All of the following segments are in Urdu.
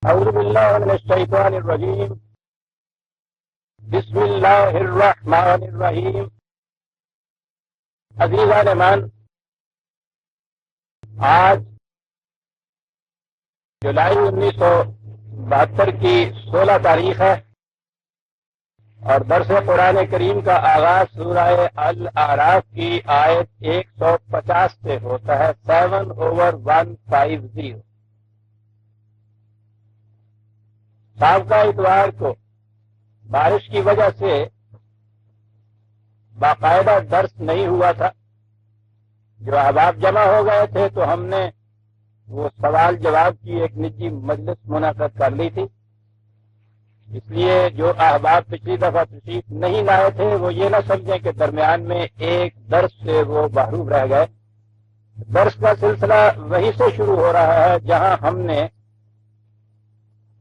اعوذ باللہ من الشیطان الرجیم بسم اللہ الرحمن الرحیم۔ عزیزان ایمان، آج جولائی 1972 کی 16 تاریخ ہے اور درس قرآن کریم کا آغاز سورہ الاعراف کی آیت 150 سے ہوتا ہے، 7/150۔ سابقہ اتوار کو بارش کی وجہ سے باقاعدہ درس نہیں ہوا تھا۔ جو احباب جمع ہو گئے تھے تو ہم نے وہ سوال جواب کی ایک نجی مجلس منعقد کر لی تھی، اس لیے جو احباب پچھلی دفعہ تشریف نہیں لائے تھے وہ یہ نہ سمجھیں کہ درمیان میں ایک درس سے وہ محروم رہ گئے۔ درس کا سلسلہ وہیں سے شروع ہو رہا ہے جہاں ہم نے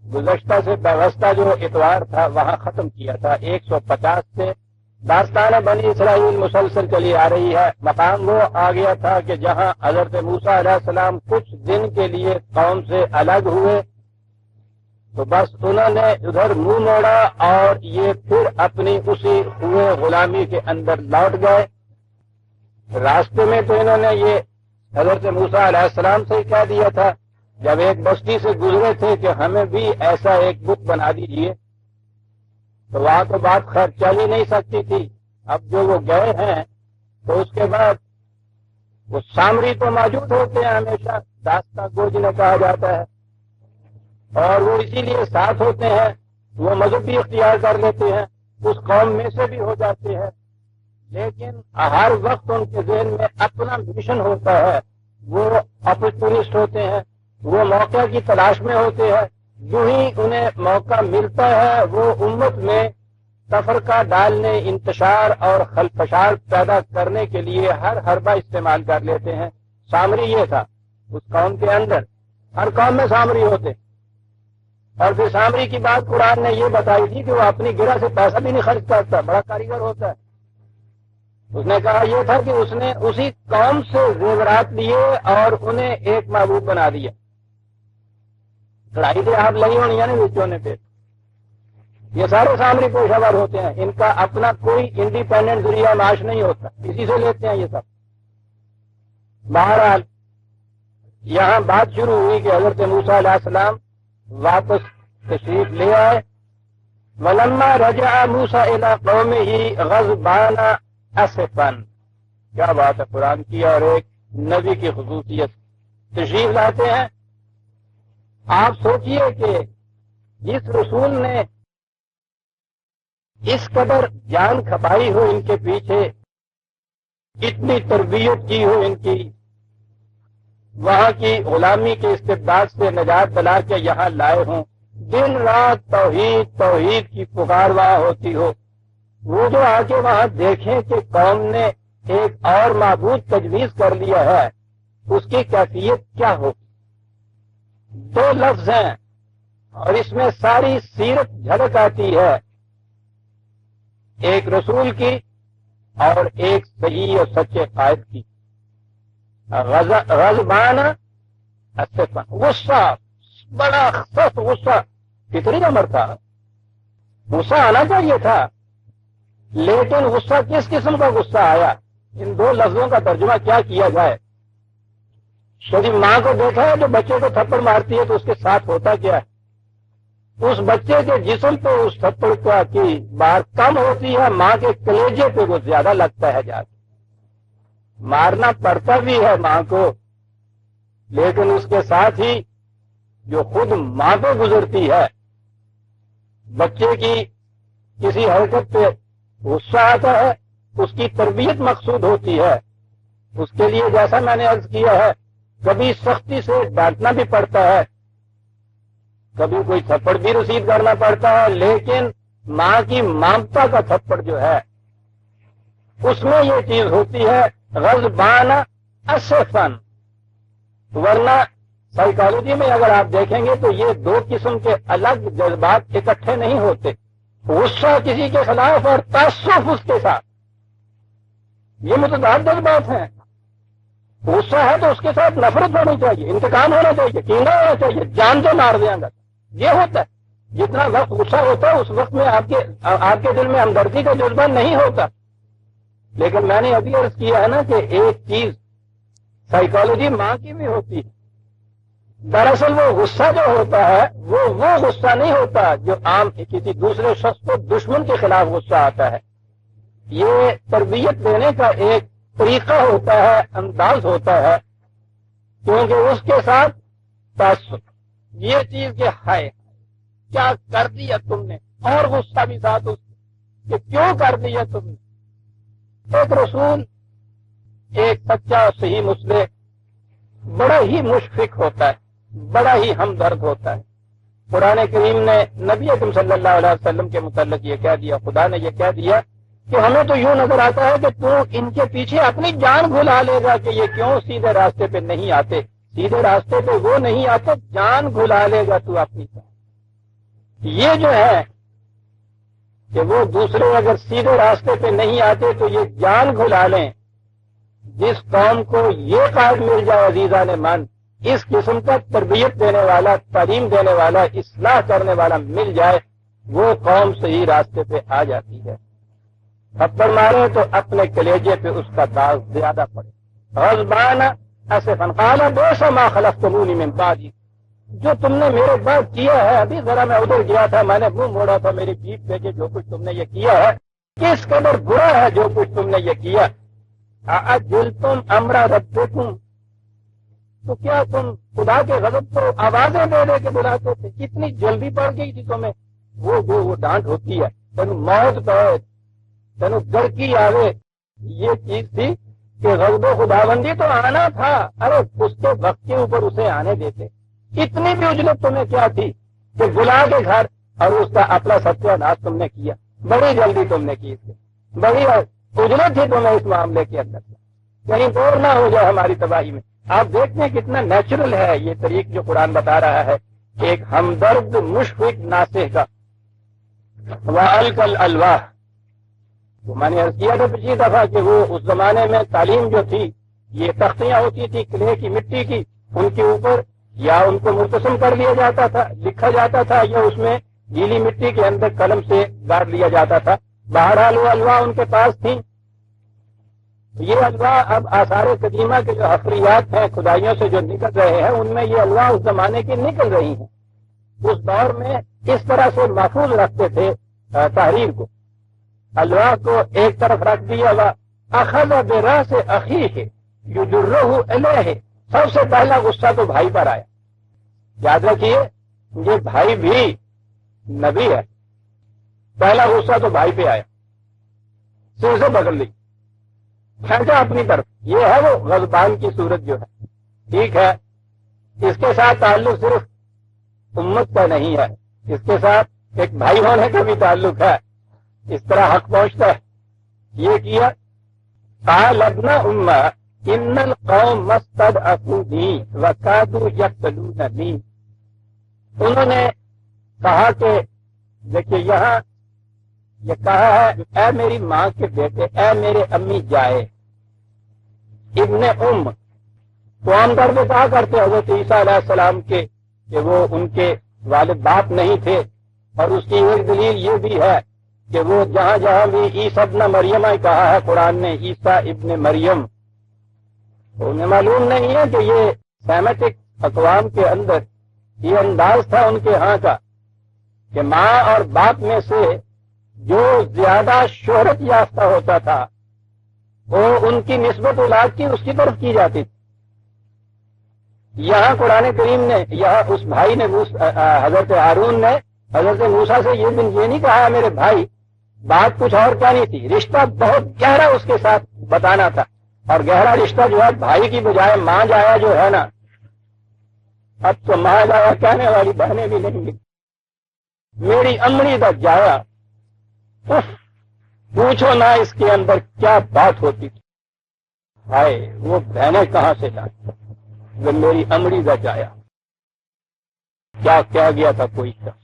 گزشتہ سے وابستہ جو اتوار تھا وہاں ختم کیا تھا۔ 150 سے داستان بنی اسرائیل مسلسل چلی آ رہی ہے۔ مقام وہ آ گیا تھا کہ جہاں حضرت موسیٰ علیہ السلام کچھ دن کے لیے قوم سے الگ ہوئے تو بس انہوں نے ادھر منہ موڑا اور یہ پھر اپنی اسی ہوئے غلامی کے اندر لوٹ گئے۔ راستے میں تو انہوں نے یہ حضرت موسیٰ علیہ السلام سے ہی کہہ دیا تھا جب ایک بستی سے گزرے تھے کہ ہمیں بھی ایسا ایک بت بنا دیجئے، تو وہاں تو بات خیر چل ہی نہیں سکتی تھی۔ اب جو وہ گئے ہیں تو اس کے بعد وہ سامری تو موجود ہوتے ہیں، ہمیشہ داستہ گو جنہیں کہا جاتا ہے، اور وہ اسی لیے ساتھ ہوتے ہیں، وہ مذہب بھی اختیار کر لیتے ہیں، اس قوم میں سے بھی ہو جاتے ہیں، لیکن ہر وقت ان کے ذہن میں اپنا مشن ہوتا ہے۔ وہ اپرچونسٹ ہوتے ہیں، وہ موقع کی تلاش میں ہوتے ہیں۔ جو ہی انہیں موقع ملتا ہے وہ امت میں تفرقہ ڈالنے، انتشار اور خلفشار پیدا کرنے کے لیے ہر حربہ استعمال کر لیتے ہیں۔ سامری یہ تھا اس قوم کے اندر، ہر قوم میں سامری ہوتے۔ اور پھر سامری کی بات قرآن نے یہ بتائی تھی کہ وہ اپنی گرہ سے پیسہ بھی نہیں خرچ کرتا، بڑا کاریگر ہوتا ہے۔ اس نے کہا یہ تھا کہ اس نے اسی قوم سے زیورات لیے اور انہیں ایک معبود بنا دیا۔ لڑائی سے آپ لگی ہونی ہے نا بچوں نے پہ، یہ سارے سامری پیشہ ور ہوتے ہیں، ان کا اپنا کوئی انڈیپینڈنٹ ذریعہ معاش نہیں ہوتا، اسی سے لیتے ہیں یہ سب۔ بہرحال یہاں بات شروع ہوئی کہ حضرت موسیٰ علیہ السلام واپس تشریف لے آئے۔ وَلَمَّا رَجَعَ مُوسَىٰ إِلَىٰ قَوْمِهِ غَضْبَانَ أَسِفًا۔ کیا بات ہے قرآن کی، اور ایک نبی کی خصوصیت تشریف لاتے ہیں۔ آپ سوچئے کہ جس رسول نے اس قدر جان کھپائی ہو ان کے پیچھے، اتنی تربیت کی ہو ان کی، وہاں کی غلامی کے استبداد سے نجات دلا کے یہاں لائے ہوں، دن رات توحید توحید کی پکار وہاں ہوتی ہو، وہ جو آ کے وہاں دیکھیں کہ قوم نے ایک اور معبود تجویز کر لیا ہے، اس کی کیفیت کیا ہوگی۔ دو لفظ ہیں اور اس میں ساری سیرت جھلک آتی ہے، ایک رسول کی اور ایک صحیح اور سچے قائد کی۔ غضبان اسفا، غصہ، بڑا سخت غصہ، فطری امر تھا، غصہ آنا چاہیے تھا، لیکن غصہ کس قسم کا غصہ آیا، ان دو لفظوں کا ترجمہ کیا کیا جائے۔ کبھی ماں کو دیکھا ہے جو بچے کو تھپڑ مارتی ہے تو اس کے ساتھ ہوتا کیا ہے، اس بچے کے جسم پہ اس تھپڑ کی بار کم ہوتی ہے، ماں کے کلیجے پہ وہ زیادہ لگتا ہے جا کے۔ مارنا پڑتا بھی ہے ماں کو، لیکن اس کے ساتھ ہی جو خود ماں پہ گزرتی ہے، بچے کی کسی حرکت پہ غصہ آتا ہے، اس کی تربیت مقصود ہوتی ہے، اس کے لیے جیسا میں نے عرض کیا ہے کبھی سختی سے ڈانٹنا بھی پڑتا ہے، کبھی کوئی تھپڑ بھی رسید کرنا پڑتا ہے، لیکن ماں کی ممتا کا تھپڑ جو ہے اس میں یہ چیز ہوتی ہے غضبان اسفن۔ ورنہ سائیکالوجی میں اگر آپ دیکھیں گے تو یہ دو قسم کے الگ جذبات اکٹھے نہیں ہوتے، غصہ کسی کے خلاف اور تعصب اس کے ساتھ، یہ متضاد جذبات ہیں۔ غصہ ہے تو اس کے ساتھ نفرت ہونی چاہیے، انتقام ہونا چاہیے، کینہ ہونا چاہیے، جان سے مار دیں گا، یہ ہوتا ہے. جتنا وقت غصہ ہوتا ہے اس وقت میں آپ کے دل میں ہمدردی کا جذبہ نہیں ہوتا. لیکن میں نے ابھی عرض کیا ہے نا کہ ایک چیز سائیکالوجی ماں کی بھی ہوتی ہے. دراصل وہ غصہ جو ہوتا ہے وہ غصہ نہیں ہوتا جو عام کسی دوسرے شخص کو دشمن کے خلاف غصہ آتا ہے. یہ تربیت دینے کا ایک طریقہ ہوتا ہے، انداز ہوتا ہے، کیونکہ اس کے ساتھ تعصب یہ چیز کہ ہائے کیا کر دیا تم نے، اور غصہ بھی ساتھ اس کہ کیوں کر دیا تم نے. ایک رسول، ایک سچا صحیح مسلم بڑا ہی مشفق ہوتا ہے، بڑا ہی ہمدرد ہوتا ہے. قرآن کریم نے نبی اکرم صلی اللہ علیہ وسلم کے متعلق یہ کہہ دیا، خدا نے یہ کہہ دیا کہ ہمیں تو یوں نظر آتا ہے کہ تو ان کے پیچھے اپنی جان بھلا لے گا کہ یہ کیوں سیدھے راستے پہ نہیں آتے. سیدھے راستے پہ وہ نہیں آتے، جان بھلا لے گا تو اپنی جان. یہ جو ہے کہ وہ دوسرے اگر سیدھے راستے پہ نہیں آتے تو یہ جان بھلا لیں. جس قوم کو یہ قائد مل جائے عزیزان من، اس قسم کا تربیت دینے والا، تعلیم دینے والا، اصلاح کرنے والا مل جائے، وہ قوم صحیح راستے پہ آ جاتی ہے. تھپڑ مارے تو اپنے کلیجے پہ اس کا داغ زیادہ پڑے. غضبان اسفا قال بئس ما خلفتمونی من بعدی، جو تم نے میرے بعد کیا ہے، ابھی ذرا میں ادھر گیا تھا، میں نے منہ موڑا تھا میری جیب پہ کہ جو کچھ تم نے یہ کیا ہے کس قدر برا ہے جو کچھ تم نے یہ کیا. اعجلتم امر ربکم، تو کیا تم خدا کے غضب کو آوازیں دے دے کے بلاتے تھے؟ کتنی جلدی پڑ گئی تھی تمہیں. وہ ڈانٹ ہوتی ہے، تینوں موت پہ تینوں گرکی آوے، یہ چیز تھی کہ غضب و خداوندی تو آنا تھا. ارے اس کے وقت کے اوپر اسے آنے دیتے. اتنی بھی اجلت تمہیں کیا تھی کہ بلا کے گھر اور اس کا اپنا ستیہ ناش تم نے کیا. بڑی جلدی تم نے کی، اس سے بڑی اجلت تھی تمہیں اس معاملے کے اندر. کہیں دور نہ ہو جائے ہماری تباہی میں. آپ دیکھتے ہیں کتنا نیچرل ہے یہ طریق جو قرآن بتا رہا ہے، ایک ہمدرد مشفق ناصح کا. وَأَلْقَ الْأَلْوَاحَ، تو میں نے عرض کیا تھا پچھلی دفعہ کہ وہ اس زمانے میں تعلیم جو تھی، یہ تختیاں ہوتی تھی کلے کی، مٹی کی، ان کے اوپر یا ان کو مرتسم کر لیا جاتا تھا، لکھا جاتا تھا، یا اس میں گیلی مٹی کے اندر قلم سے گاڑ لیا جاتا تھا. بہرحال وہ الواح ان کے پاس تھیں. یہ الواح اب آثار قدیمہ کے جو حفریات ہیں، کھدائیوں سے جو نکل رہے ہیں، ان میں یہ الواح اس زمانے کی نکل رہی ہیں. اس دور میں اس طرح سے محفوظ رکھتے تھے تحریر کو. الواح کو ایک طرف رکھ دیا ہوا، اخذ براس اخیہ یجرہ الیہ، سب سے پہلا غصہ تو بھائی پر آیا. یاد رکھیے یہ بھائی بھی نبی ہے. پہلا غصہ تو بھائی پہ آیا، سر سے پکڑ لی، کھینچا اپنی طرف. یہ ہے وہ غضبان کی صورت جو ہے. ٹھیک ہے، اس کے ساتھ تعلق صرف امت کا نہیں ہے، اس کے ساتھ ایک بھائی ہونے کا بھی تعلق ہے. اس طرح حق پہنچتا ہے. یہ کیا، قال ابن ام ان القوم استضعفونی وکادوا یقتلوننی. انہوں نے کہا کہ دیکھیے یہاں یہ کہا ہے، اے میری ماں کے بیٹے، اے میرے امی جائے. ابن ام تو عام طور پہ کہا کرتے حضرت عیسیٰ علیہ السلام کے کہ وہ ان کے والد باپ نہیں تھے. اور اس کی ایک دلیل یہ بھی ہے کہ وہ جہاں جہاں بھی عیسیٰ ابن مریم کہا ہے قرآن نے، عیسیٰ ابن مریم، تو انہیں معلوم نہیں ہے کہ یہ سیمیٹک اقوام کے اندر یہ انداز تھا ان کے ہاں کا کہ ماں اور باپ میں سے جو زیادہ شہرت یافتہ ہوتا تھا وہ ان کی نسبت اولاد کی اس کی طرف کی جاتی تھی. یہاں قرآن کریم نے، یہاں اس بھائی نے، حضرت ہارون نے حضرت موسیٰ سے یہ نہیں کہا میرے بھائی، بات کچھ اور کیا نہیں تھی، رشتہ بہت گہرا اس کے ساتھ بتانا تھا. اور گہرا رشتہ جو ہے بھائی کی بجائے ماں جایا جو ہے نا، اب تو ماں جایا کہنے والی بہنیں بھی نہیں ملتی. میری امڑی کا جایا، پوچھو نہ اس کے اندر کیا بات ہوتی تھی. ہائے وہ بہنیں کہاں سے لائی، وہ میری امڑی کا جایا. کیا کہہ گیا تھا کوئی شخص.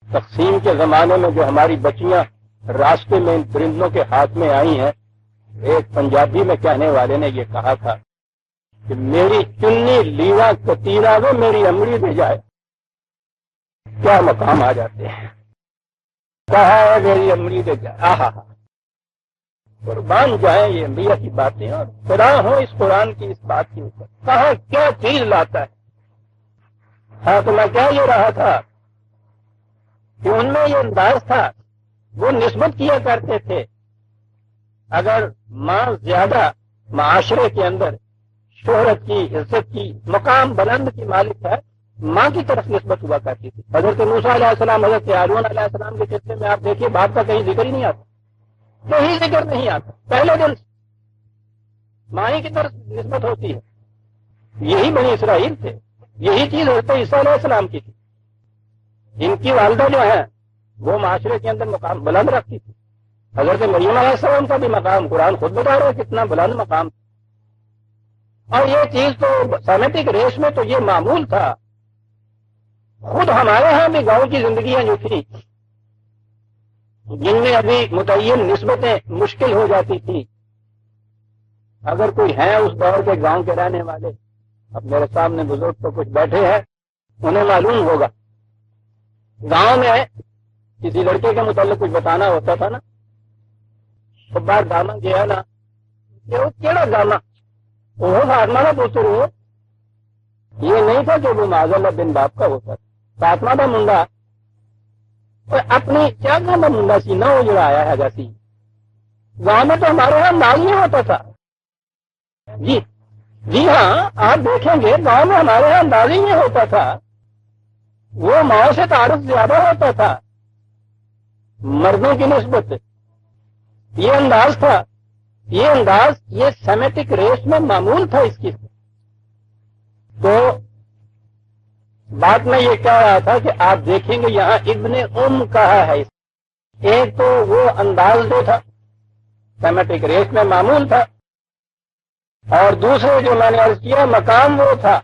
تقسیم کے زمانے میں جو ہماری بچیاں راستے میں ان پرندوں کے ہاتھ میں آئی ہیں، ایک پنجابی میں کہنے والے نے یہ کہا تھا کہ میری چنی لیوا کتیرا وہ میری امڑی دے جائے. کیا مقام آ جاتے ہیں. کہا ہے میری امری کے کیا قربان جائیں یہ انبیاء کی باتیں اور خدا ہو اس قرآن کی اس بات کے اوپر. کہاں کیا چیز لاتا ہے. ہاں تو میں کہہ یہ رہا تھا کہ ان میں یہ انداز تھا وہ نسبت کیا کرتے تھے. اگر ماں زیادہ معاشرے کے اندر شہرت کی عزت کی مقام بلند کی مالک ہے ماں کی طرف نسبت ہوا کرتی تھی. حضرت موسیٰ علیہ السلام حضرت ہارون علیہ السلام کے قصے میں آپ دیکھیے باپ کا کہیں ذکر ہی نہیں آتا. کہیں ذکر نہیں آتا. پہلے دن ماں کی طرف نسبت ہوتی ہے. یہی بنی اسرائیل تھے. یہی چیز حضرت عیسیٰ علیہ السلام کی تھی. ان کی والدہ جو ہے وہ معاشرے کے اندر مقام بلند رکھتی تھی. حضرت مریم علیہ السلام کا بھی مقام قرآن خود بتا رہا ہے کتنا بلند مقام. اور یہ چیز تو سیمیٹک ریس میں تو یہ معمول تھا. خود ہمارے ہاں بھی گاؤں کی زندگیاں جو تھی جن میں ابھی متعین نسبتیں مشکل ہو جاتی تھی. اگر کوئی ہیں اس دور کے گاؤں کے رہنے والے, اب میرے سامنے بزرگ تو کچھ بیٹھے ہیں, انہیں معلوم ہوگا گاؤں میں کسی لڑکے کے متعلق کچھ بتانا ہوتا تھا نا, تو بار گاما گیا نا کیڑا گاما وہ فاطمہ کا پوتر ہو. یہ نہیں تھا کہ وہ معاذ اللہ بن باپ کا ہوتا تھا. فاطمہ کا منڈا اپنی کیا گاما منڈا سی نہ اجڑا آیا ہے جیسی. گاؤں میں تو ہمارے یہاں نام نہیں ہوتا تھا. جی ہاں آپ دیکھیں گے گاؤں میں ہمارے یہاں انداز ہی یہ ہوتا تھا. وہ ماؤں سے تعارف زیادہ ہوتا تھا مردوں کی نسبت. یہ انداز تھا. یہ انداز یہ سیمیٹک ریس میں معمول تھا اس کی. تو بات میں یہ کہہ رہا تھا کہ آپ دیکھیں گے یہاں ابن کہا ہے. ایک تو وہ انداز جو تھا سیمیٹک ریس میں معمول تھا, اور دوسرے جو میں نے عرض کیا مقام وہ تھا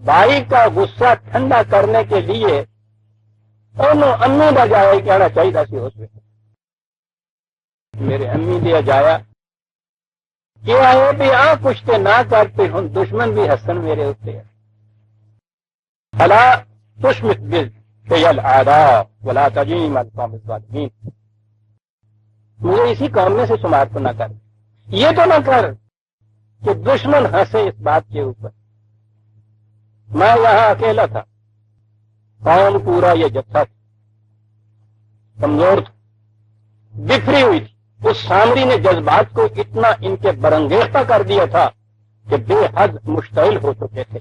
بھائی کا غصہ ٹھنڈا کرنے کے لیے انہوں امی دا جایا کہنا چاہیے سی. اس میں میرے امی دیا جایا کہ آئے بھی کچھ تے نہ کرتے ہوں دشمن بھی حسن میرے اتنے. فلا تشمت بالعداء ولا تجیم القوم الظالمین. مجھے اسی قوم میں سے شمار تو نہ کر. یہ تو نہ کر کہ دشمن ہنسے اس بات کے اوپر. میں یہاں اکیلا تھا, قوم پورا یہ جتھا تھا, کمزور تھا, بکھری ہوئی تھی. اس سامری نے جذبات کو اتنا ان کے برانگیختہ کر دیا تھا کہ بے حد مشتعل ہو چکے تھے.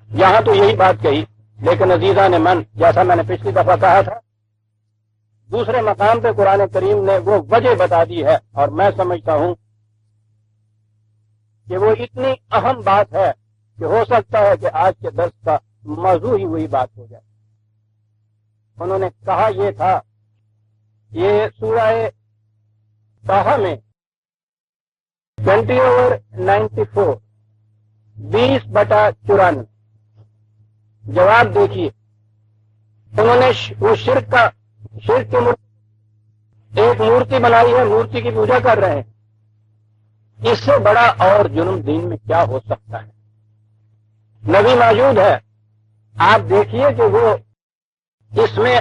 یہاں تو یہی بات کہی, لیکن عزیزان من جیسا میں نے پچھلی دفعہ کہا تھا دوسرے مقام پہ قرآن کریم نے وہ وجہ بتا دی ہے, اور میں سمجھتا ہوں کہ وہ اتنی اہم بات ہے کہ ہو سکتا ہے کہ آج کے درس کا موضوع ہی وہی بات ہو جائے. انہوں نے کہا یہ تھا, یہ سورہ طٰہٰ میں 20/94 20/94 جواب دیکھیے. انہوں نے وہ شرک کی ایک مورتی بنائی ہے, مورتی کی پوجا کر رہے ہیں. اس سے بڑا اور جرم دین میں کیا ہو سکتا ہے. نبی موجود ہے, آپ دیکھیے کہ وہ اس میں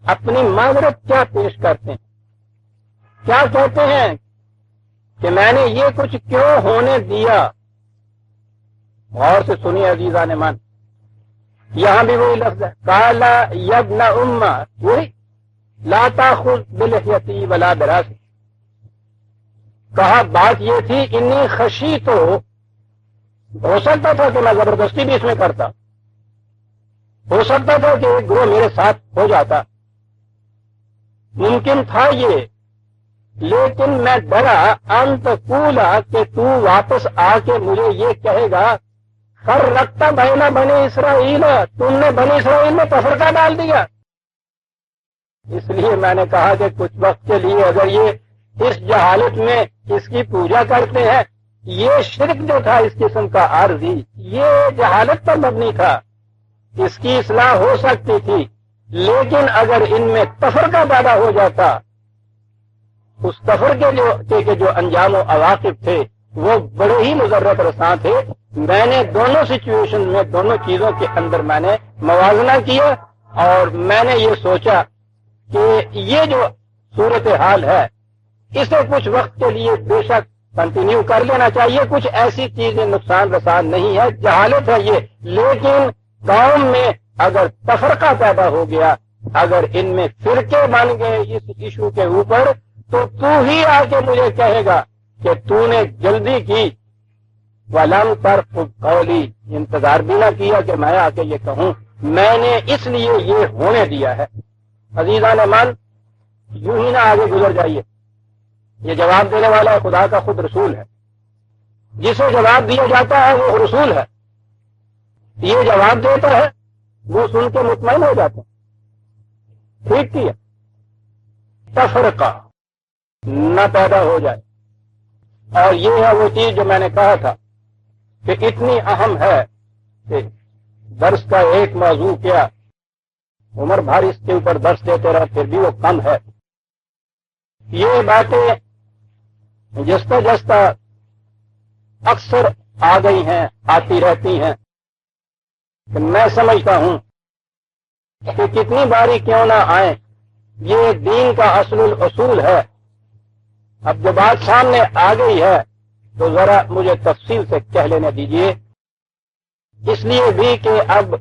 اپنی معذرت کیا پیش کرتے ہیں. کیا کہتے ہیں کہ میں نے یہ کچھ کیوں ہونے دیا. غور سے سنیے عزیزان من, یہاں بھی وہی لفظ ہے قال یا ابن ام, وہی لا تاخذ بلحیتی ولا براسی. کہا بات یہ تھی انی خشی تو ہو سکتا تھا کہ میں زبردستی بھی اس میں کرتا, ہو سکتا تھا کہ ایک گروہ میرے ساتھ ہو جاتا, ممکن تھا یہ, لیکن میں ڈرا انت کولا کہ تو واپس آ کے مجھے یہ کہے گا فرقت بین بنی اسرائیل, تم نے بنی اسرائیل میں تفرقہ ڈال دیا. اس لیے میں نے کہا کہ کچھ وقت کے لیے اگر یہ اس جہالت میں اس کی پوجا کرتے ہیں, یہ شرک جو تھا اس قسم کا عارضی, یہ جہالت پر مبنی تھا, اس کی اصلاح ہو سکتی تھی. لیکن اگر ان میں تفرقہ پیدا ہو جاتا, اس تفرقے کے جو انجام و عواقب تھے وہ بڑے ہی مضرت رساں تھے. میں نے دونوں سچویشن میں دونوں چیزوں کے اندر میں نے موازنہ کیا, اور میں نے یہ سوچا کہ یہ جو صورتحال ہے اسے کچھ وقت کے لیے بے شک کنٹینیو کر لینا چاہیے. کچھ ایسی چیزیں نقصان رسان نہیں ہے، جہالت ہے یہ، لیکن قوم میں اگر تفرقہ پیدا ہو گیا، اگر ان میں فرقے بن گئے اس ایشو کے اوپر، تو ہی آ کے مجھے کہے گا کہ تو نے جلدی کی. وَلَمْ تَرْقُبْ قَوْلِي، انتظار بھی نہ کیا کہ میں آ کے یہ کہوں، میں نے اس لیے یہ ہونے دیا ہے. عزیزان من، یوں ہی نہ آگے گزر جائیے. یہ جواب دینے والا خدا کا خود رسول ہے. جسے جواب دیا جاتا ہے وہ رسول ہے. یہ جواب دیتا ہے، وہ سن کے مطمئن ہو جاتے ہیں. ٹھیک کیا، تفرقہ نہ پیدا ہو جائے. اور یہ ہے وہ چیز جو میں نے کہا تھا کہ اتنی اہم ہے کہ درس کا ایک موضوع کیا، عمر بھر اس کے اوپر درس دیتے رہے پھر بھی وہ کم ہے. یہ باتیں جستا جستا اکثر آ گئی ہیں، آتی رہتی ہیں. کہ میں سمجھتا ہوں کہ کتنی باری کیوں نہ آئیں، یہ دین کا اصل الاصول ہے. اب جو بات سامنے آ گئی ہے تو ذرا مجھے تفصیل سے کہہ لینے دیجئے، اس لیے بھی کہ اب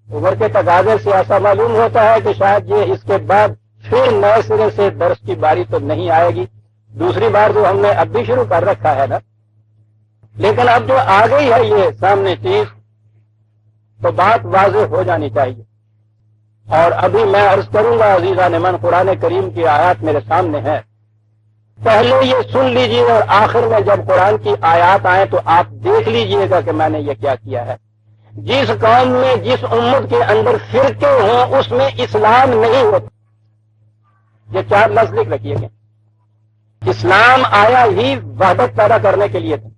عمر کے تقاضے سے ایسا معلوم ہوتا ہے کہ شاید یہ اس کے بعد پھر نئے سرے سے درس کی باری تو نہیں آئے گی. دوسری بار تو ہم نے اب بھی شروع کر رکھا ہے نا، لیکن اب جو آ گئی ہے یہ سامنے چیز تو بات واضح ہو جانی چاہیے. اور ابھی میں عرض کروں گا عزیزان من، قرآن کریم کی آیات میرے سامنے ہے. پہلے یہ سن لیجئے اور آخر میں جب قرآن کی آیات آئیں تو آپ دیکھ لیجئے گا کہ میں نے یہ کیا کیا ہے. جس قوم میں، جس امت کے اندر فرقے ہوں اس میں اسلام نہیں ہوتا. یہ 4 لفظ لکھ رکھیے گا. اسلام آیا ہی وحدت پیدا کرنے کے لیے تھا،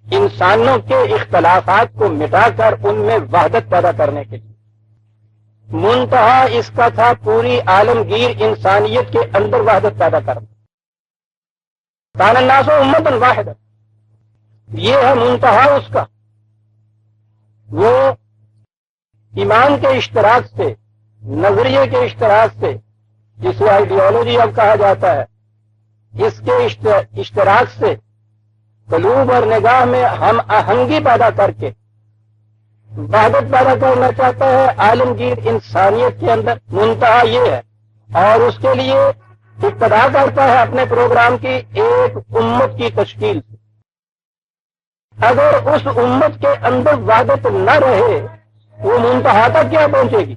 انسانوں کے اختلافات کو مٹا کر ان میں وحدت پیدا کرنے کے لیے. منتہا اس کا تھا پوری عالمگیر انسانیت کے اندر وحدت پیدا کرنا. کان الناس امۃ واحدۃ، یہ ہے منتہا اس کا. وہ ایمان کے اشتراک سے، نظریے کے اشتراک سے، جسے آئیڈیالوجی اب کہا جاتا ہے، اس کے اشتراک سے قلوب اور نگاہ میں ہم آہنگی پیدا کر کے وحدت پیدا کرنا چاہتا ہے عالمگیر انسانیت کے اندر. منتہا یہ ہے، اور اس کے لیے ابتدا کرتا ہے اپنے پروگرام کی ایک امت کی تشکیل سے. اگر اس امت کے اندر وحدت نہ رہے وہ منتہا تک کیا پہنچے گی؟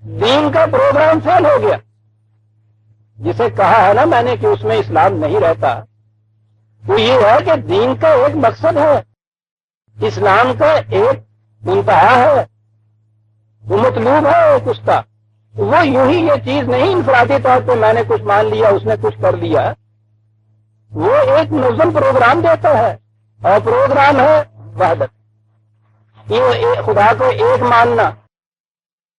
دین کا پروگرام فیل ہو گیا. جسے کہا ہے نا میں نے کہ اس میں اسلام نہیں رہتا، وہ یہ ہے کہ دین کا ایک مقصد ہے، اسلام کا ایک منتہا ہے، وہ مطلوب ہے ایک اس کا. وہ یوں ہی یہ چیز نہیں انفرادی طور پہ میں نے کچھ مان لیا اس نے کچھ کر لیا. وہ ایک منظم پروگرام دیتا ہے اور پروگرام ہے وحدت. یہ خدا کو ایک ماننا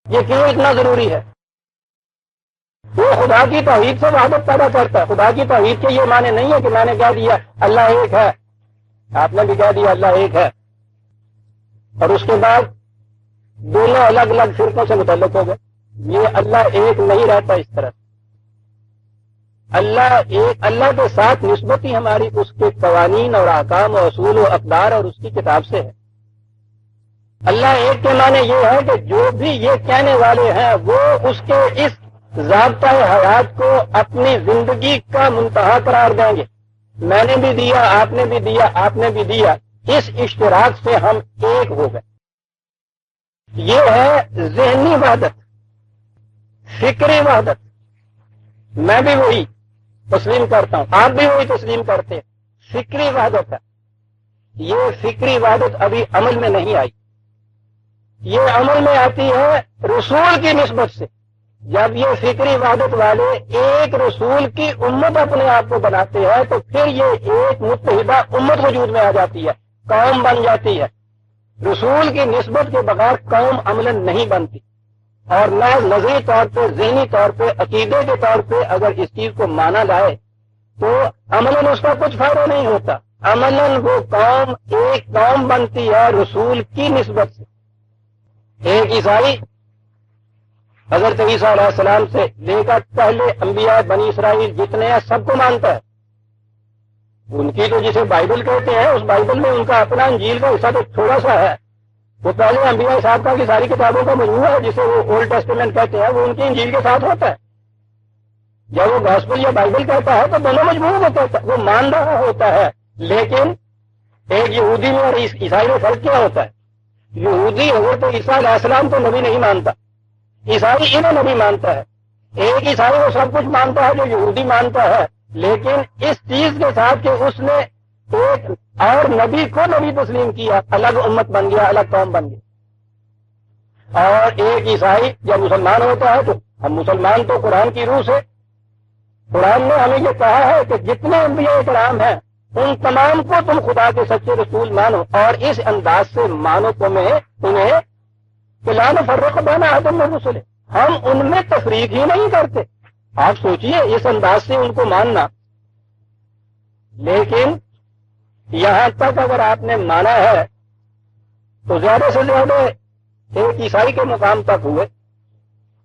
یہ کیوں اتنا ضروری ہے؟ وہ خدا کی توحید سے وحدت پیدا کرتا ہے. خدا کی توحید کے یہ معنی نہیں ہے کہ میں نے کہہ دیا اللہ ایک ہے، آپ نے بھی کہہ دیا اللہ ایک ہے، اور اس کے بعد دونوں الگ الگ فرقوں سے متعلق ہو گئے. یہ اللہ ایک نہیں رہتا اس طرح. اللہ ایک، اللہ کے ساتھ نسبت ہی ہماری اس کے قوانین اور احکام و اصول و اقدار اور اس کی کتاب سے ہے. اللہ ایک کے معنی یہ ہے کہ جو بھی یہ کہنے والے ہیں وہ اس کے اس ضابطۂ حیات کو اپنی زندگی کا منتہا قرار دیں گے. میں نے بھی دیا، آپ نے بھی دیا، آپ نے بھی دیا، اس اشتراک سے ہم ایک ہو گئے. یہ ہے ذہنی وحدت، فکری وحدت. میں بھی وہی تسلیم کرتا ہوں، آپ بھی وہی تسلیم کرتے ہیں. فکری وحدت ہے. یہ فکری وحدت ابھی عمل میں نہیں آئی. یہ عمل میں آتی ہے رسول کی نسبت سے. جب یہ فکری وحدت والے ایک رسول کی امت اپنے آپ کو بناتے ہیں تو پھر یہ ایک متحدہ امت وجود میں آ جاتی ہے، قوم بن جاتی ہے. رسول کی نسبت کے بغیر قوم عملاً نہیں بنتی. اور نہ نظری طور پہ، ذہنی طور پہ، عقیدے کے طور پہ اگر اس چیز کو مانا جائے تو عملاً اس کا کچھ فائدہ نہیں ہوتا. عملاً وہ قوم ایک قوم بنتی ہے رسول کی نسبت سے. ایک عیسائی حضرت عیسیٰ علیہ السلام سے لے کر پہلے انبیاء بنی اسرائیل جتنے ہیں سب کو مانتا ہے. ان کی تو جسے بائبل کہتے ہیں اس بائبل میں ان کا اپنا انجیل کا حصہ تو تھوڑا سا ہے. وہ پہلے انبیاء صاحب کی ساری کتابوں کا مجموعہ ہے جسے وہ اولڈ ٹیسٹمنٹ کہتے ہیں, وہ ان کی انجیل کے ساتھ ہوتا ہے. جب وہ گاسپل یا بائبل کہتا ہے تو دونوں مجموعوں میں کہتا ہے, وہ مان رہا ہوتا ہے. لیکن ایک یہودی میں اور عیسائی میں فرق کیا ہوتا ہے؟ یہودی حضرت عیسیٰ علیہ السلام تو نبی نہیں مانتا, عیسائی انہیں نبی مانتا ہے. ایک عیسائی وہ سب کچھ مانتا ہے جو یہودی مانتا ہے, لیکن اس چیز کے ساتھ کہ اس نے ایک اور نبی کو نبی تسلیم کیا, الگ امت بن گیا, الگ قوم بن گئی. اور ایک عیسائی جب مسلمان ہوتا ہے تو ہم مسلمان تو قرآن کی روح سے, قرآن نے ہمیں یہ کہا ہے کہ جتنے انبیاء کرام ہیں ان تمام کو تم خدا کے سچے رسول مانو, اور اس انداز سے مانو تمہیں انہیں لا نفرق بین احد من رسلہ, ہم ان میں تفریق ہی نہیں کرتے. آپ سوچئے اس انداز سے ان کو ماننا. لیکن یہاں تک اگر آپ نے مانا ہے تو زیادہ سے زیادہ ایک عیسائی کے مقام تک ہوئے.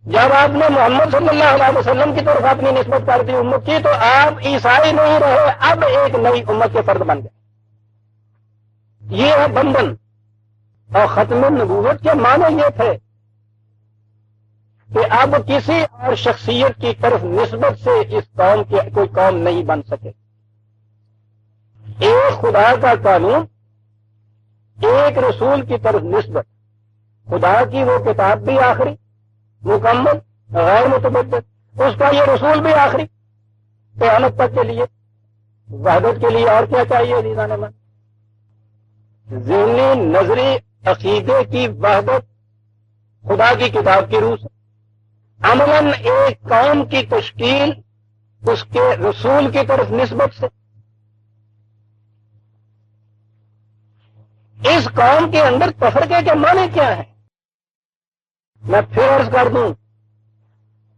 جب آپ نے محمد صلی اللہ علیہ وسلم کی طرف اپنی نسبت کر دی امت کی, تو آپ عیسائی نہیں رہے, اب ایک نئی امت کے فرد بن گئے. یہ ہے بندھن. اور ختم نبوت کے معنی یہ تھے کہ اب کسی اور شخصیت کی طرف نسبت سے اس قوم کی کوئی قوم نہیں بن سکے. ایک خدا کا قانون, ایک رسول کی طرف نسبت, خدا کی وہ کتاب بھی آخری, مکمل, غیر متبدل, اس کا یہ رسول بھی آخری, قیامت تک کے لیے, وحدت کے لیے اور کیا چاہیے عزیزان من؟ ذہنی نظری عقیدے کی وحدت خدا کی کتاب کی روح سے, عملاً ایک قوم کی تشکیل اس کے رسول کی طرف نسبت سے. اس قوم کے اندر تفرقے کے معنی کیا ہے؟ میں پھر عرض کر دوں,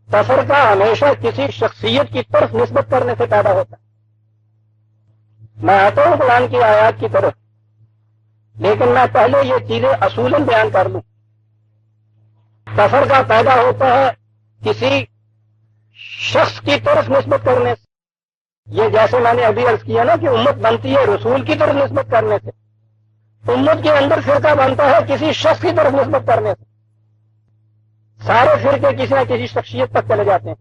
تفرقہ ہمیشہ کسی شخصیت کی طرف نسبت کرنے سے پیدا ہوتا ہے. میں آتا ہوں قرآن کی آیات کی طرف, لیکن میں پہلے یہ چیزیں اصولاً بیان کر لوں. تفرقہ پیدا ہوتا ہے کسی شخص کی طرف نسبت کرنے سے. یہ جیسے میں نے ابھی عرض کیا نا کہ امت بنتی ہے رسول کی طرف نسبت کرنے سے, امت کے اندر فرقہ بنتا ہے کسی شخص کی طرف نسبت کرنے سے. سارے فرقے کسی نہ کسی شخصیت تک چلے جاتے ہیں.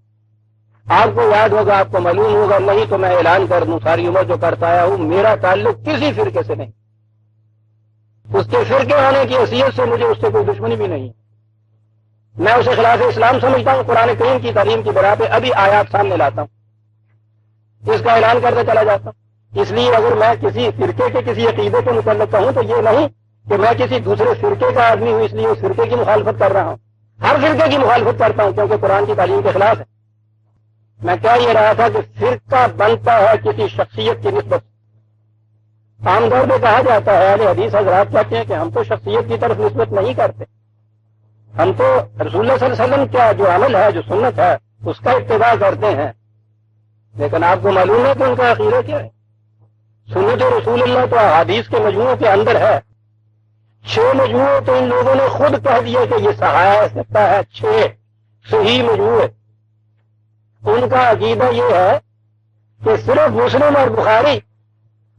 آپ کو یاد ہوگا, آپ کو معلوم ہوگا, نہیں تو میں اعلان کر دوں, ساری عمر جو کرتا آیا ہوں, میرا تعلق کسی فرقے سے نہیں. اس کے فرقے ہونے کی حیثیت سے مجھے اس سے کوئی دشمنی بھی نہیں. میں اسے خلاف اسلام سمجھتا ہوں. قرآن کریم کی تعلیم کی بنا پہ ابھی آیات سامنے لاتا ہوں, اس کا اعلان کرتے چلا جاتا ہوں. اس لیے اگر میں کسی فرقے کے کسی عقیدے کے متعلق ہوں تو یہ نہیں کہ میں کسی دوسرے فرقے کا آدمی ہوں اس لیے اس فرقے کی مخالفت کر رہا ہوں. ہر فرقے کی مخالفت کرتا ہوں کیونکہ قرآن کی تعلیم کے خلاف ہے. میں کہہ یہ رہا تھا کہ فرقہ بنتا ہے کسی شخصیت کی نسبت. عام طور پہ کہا جاتا ہے, اہل حدیث حضرات کہتے ہیں کہ ہم تو شخصیت کی طرف نسبت نہیں کرتے, ہم تو رسول اللہ صلی اللہ علیہ وسلم کا جو عمل ہے, جو سنت ہے, اس کا اتباع کرتے ہیں. لیکن آپ کو معلوم ہے کہ ان کا عقیدہ کیا ہے؟ سنت رسول اللہ تو حدیث کے مجموعوں کے اندر ہے. 6 مجموعے تو ان لوگوں نے خود کہہ دیا کہ یہ صحیح ہے, 6 صحیح مجموعے. ان کا عقیدہ یہ ہے کہ صرف مسلم اور بخاری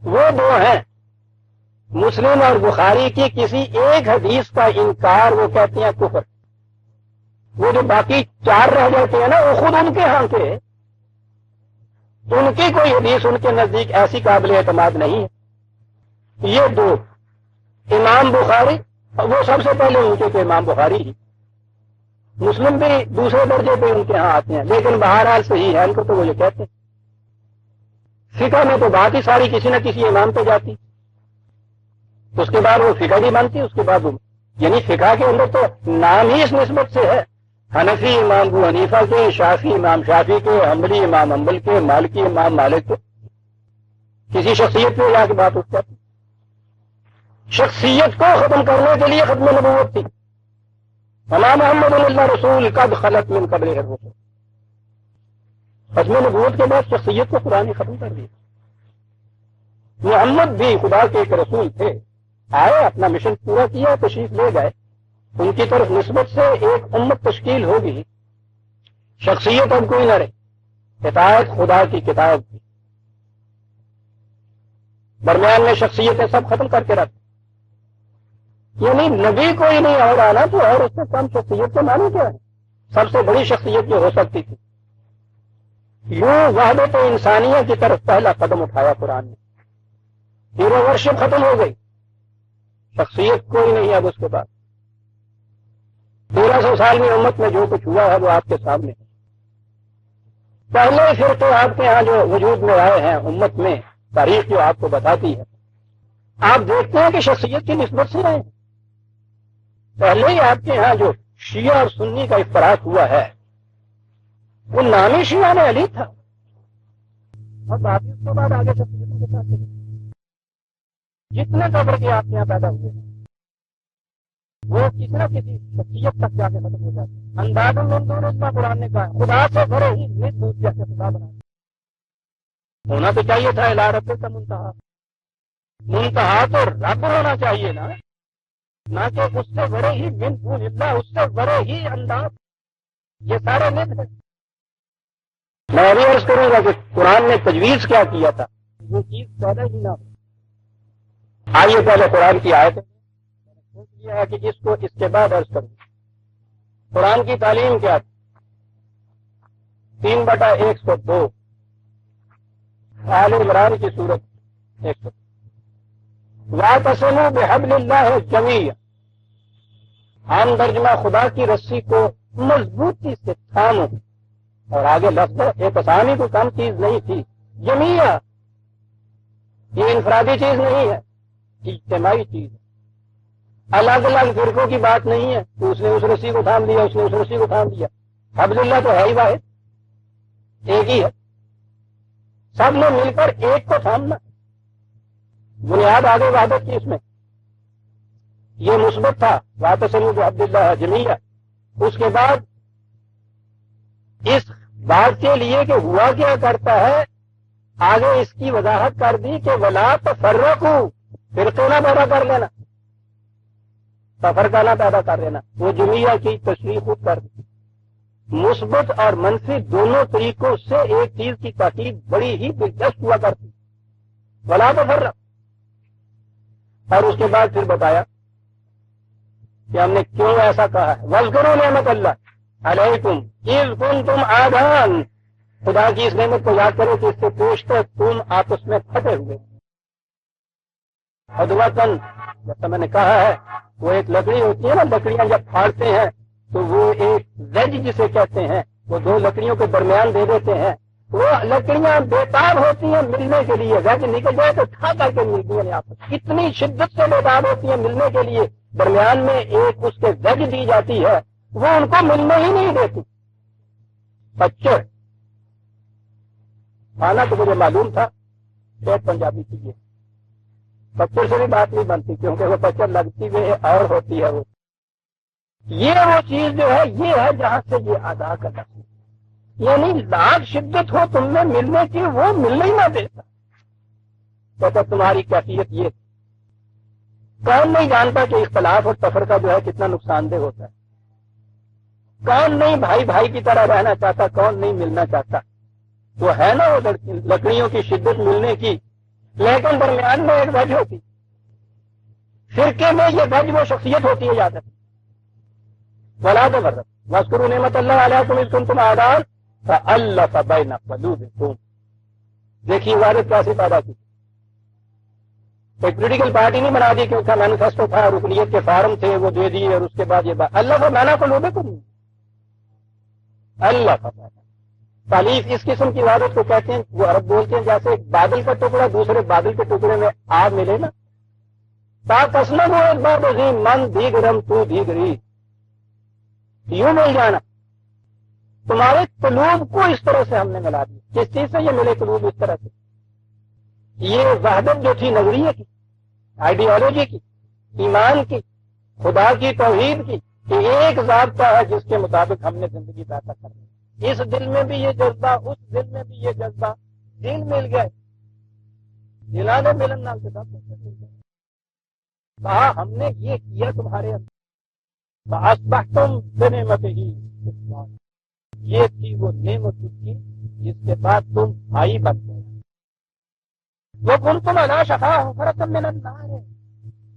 وہ 2 ہیں. مسلم اور بخاری کی کسی ایک حدیث کا انکار وہ کہتے ہیں کفر. وہ جو باقی 4 رہ جاتے ہیں نا, وہ خود ان کے ہاں کے, ان کی کوئی حدیث ان کے نزدیک ایسی قابل اعتماد نہیں ہے. یہ 2 امام بخاری, وہ سب سے پہلے ان کے امام بخاری ہی, مسلم بھی دوسرے درجے پہ ان کے ہاں آتے ہیں, لیکن بہرحال صحیح ہے ان کو تو وہ یہ کہتے ہیں. فقہ میں تو بات ہی ساری کسی نہ کسی امام پہ جاتی, اس کے بعد وہ فقہ بھی بنتی, اس کے بعد وہ یعنی فقہ کے اندر تو نام ہی اس نسبت سے ہے. حنفی امام ابو حنیفہ کے, شافی امام شافی کے, حنبلی امام حنبل کے, مالکی امام مالک کے. کسی شخصیت پہ جا کے بات اٹھ جاتی. شخصیت کو ختم کرنے کے لیے ختم نبوت تھی. وما محمد اللہ رسول قد خلت من قبلہ الرسل. ختم نبوت کے بعد شخصیت کو قرآن نے ختم کر دیا. محمد بھی خدا کے ایک رسول تھے, آئے, اپنا مشن پورا کیا, تشریف لے گئے, ان کی طرف نسبت سے ایک امت تشکیل ہوگی، شخصیت اب کوئی نہ رہے، اطاعت خدا کی کتاب کی، درمیان میں شخصیتیں سب ختم کر کے رکھ، یعنی نبی کوئی نہیں اور آنا تو اور اس سے کم شخصیت کے معنی کیا ہے؟ سب سے بڑی شخصیت جو ہو سکتی تھی۔ یوں وحدت انسانیہ کی طرف پہلا قدم اٹھایا قرآن نے، ہیرو ورشپ ختم ہو گئی، شخصیت کوئی نہیں اب اس کے بعد۔ 1300 سال میں امت میں جو کچھ ہوا ہے وہ آپ کے سامنے ہے۔ پہلے پھر تو آپ کے ہاں جو وجود میں آئے ہیں امت میں، تاریخ جو آپ کو بتاتی ہے، آپ دیکھتے ہیں کہ شخصیت کی نسبت سے آئے ہیں۔ پہلے ہی آپ کے ہاں جو شیعہ اور سنی کا افراط ہوا ہے وہ نامی شیعہ میں علی تھا، اور باقی اس کے بعد آگے شخصیتوں کے ساتھ چلے۔ جتنے قبر کے آپ کے یہاں پیدا ہوئے ہیں وہ کسی نہ کسی شخصیت تک جا کے ختم ہو جاتے ہیں۔ انداز من دون اللہ قرآن نے کہا خدا سے بھرے ہی نت دوسرے سے خدا بنا ہونا تو چاہیے تھا الی رب کا منتہا، منتہا تو رب ہونا چاہیے نا، نہ کہ اس سے بڑے ہی من دون اللہ، اس سے بڑے ہی انداز، یہ سارے نت ہیں۔ میں ابھی عرض کروں گا کہ قرآن نے تجویز کیا کیا تھا، وہ چیز پیدا ہی نہ ہو۔ آئیے پہلے قرآن کی آیت سوچ لیا ہے کہ اس کو اس کے بعد عرض کروں۔ قرآن کی تعلیم کیا تھی؟ 3/102 آل عمران کی سورت 100۔ وَاعْتَصِمُوا بِحَبْلِ اللَّهِ جَمِيعًا، عام ترجمہ خدا کی رسی کو مضبوطی سے تھامو، اور آگے لفظ اعتصامی کو کم چیز نہیں تھی، جمیعہ، یہ انفرادی چیز نہیں ہے، اجتماعی چیز ہے، الگ الگ فرقوں کی بات نہیں ہے کہ اس نے اس رسی کو تھام لیا، اس نے اس رسی کو تھام لیا۔ حبل اللہ تو ہے ہی واحد، ایک ہی ہے، سب نے مل کر ایک کو تھامنا، بنیاد آگے وحدت کی اس میں، یہ مثبت تھا واعتصموا بعبد اللہ جمیعا۔ اس کے بعد اس بات کے لیے کہ ہوا کیا کرتا ہے آگے اس کی وضاحت کر دی کہ ولا تفرقوا، فرقے نہ پیدا کر لینا، تفرقہ نہ پیدا کر لینا، وہ جمیعہ کی تشریح خود کر دی۔ مثبت اور منفی دونوں طریقوں سے ایک چیز کی تاکید بڑی ہی دلچسپ ہوا کرتی، ولا تفرق۔ اور اس کے بعد پھر بتایا کہ ہم نے کیوں ایسا کہا ہے، وَاذْكُرُوا نِعْمَتَ اللَّهِ عَلَيْكُمْ إِذْ كُنْتُمْ أَعْدَاءً، خدا کی اس نعمت کو یاد کرو کہ اس سے پوچھتے تم آپس میں پھٹے ہوئے، عدوةً، جیسا میں نے کہا ہے وہ ایک لکڑی ہوتی ہے نا، لکڑیاں جب پھاڑتے ہیں تو وہ ایک زج جسے کہتے ہیں، وہ دو لکڑیوں کے درمیان دے دیتے ہیں، وہ لکڑیاں بےتاب ہوتی ہیں ملنے کے لیے، زج نکل جائے تو ٹھا کر کے ملتی ہیں آپس، اتنی شدت سے بےتاب ہوتی ہیں ملنے کے لیے، درمیان میں ایک اس کے زج دی جاتی ہے، وہ ان کو ملنے ہی نہیں دیتی۔ پچر کھانا تو مجھے معلوم تھا، ایک پنجابی کی ہے، پچر سے بھی بات نہیں بنتی کیونکہ وہ پچر لگتی ہوئی اور ہوتی ہے، وہ یہ وہ چیز جو ہے یہ ہے جہاں سے یہ ادا کا لفظ، یعنی لاکھ شدت ہو تم میں ملنے کی، وہ ملنے ہی نہ دیتا، کہتا تمہاری کیفیت یہ تھی۔ کون نہیں جانتا کہ اختلاف اور تفرقہ جو ہے کتنا نقصان دہ ہوتا ہے، کون نہیں بھائی بھائی کی طرح رہنا چاہتا، کون نہیں ملنا چاہتا، وہ ہے نا وہ لکڑیوں کی شدت ملنے کی، لیکن درمیان میں ایک وج ہوتی، فرقے میں یہ وج وہ شخصیت ہوتی ہے، یاد رکھیں۔ ولا تفرقوا واذكروا نعمت اللہ علیکم اذ کنتم اعداء فألف بین قلوبکم، دیکھیے عبادت کیسے پیدا کی، کوئی پولیٹیکل پارٹی نہیں بنا دی کہ اس کا مینیفیسٹو تھا، رکنیت کے فارم تھے وہ دے دیے، اور اس کے بعد یہ بات اللہ بین قلوبکم، اللہ تالیف اس قسم کی عبادت کو کہتے ہیں، وہ عرب بولتے ہیں جیسے ایک بادل کا ٹکڑا دوسرے بادل کے ٹکڑے میں آ ملے نا، تا تسلم ہو ایک بار عظیم من دیگرم تو دیگری، یوں مل جانا، تمہارے قلوب کو اس طرح سے ہم نے ملا دیا، کس چیز سے یہ ملے قلوب اس طرح سے، یہ وحدت جو تھی نظریے کی، آئیڈیالوجی کی، ایمان کی، خدا کی، توحید کی، کہ ایک ضابطہ ہے جس کے مطابق ہم نے زندگی طے کرنی، اس دل میں بھی یہ جذبہ، اس دل میں بھی یہ جذبہ، دل مل گئے، دلانے ملن نال کے ساتھ مل گئے، کہا ہم نے یہ کیا تمہارے اندر، فَأَصْبَحْتُمْ بِنِعْمَتِهِ، یہ تھی وہ نعمت کی جس کے بعد تم بھائی بن گئے. وَكُنْتُمْ عَلَىٰ شَفَا حُفْرَةٍ مِّنَ النَّارِ،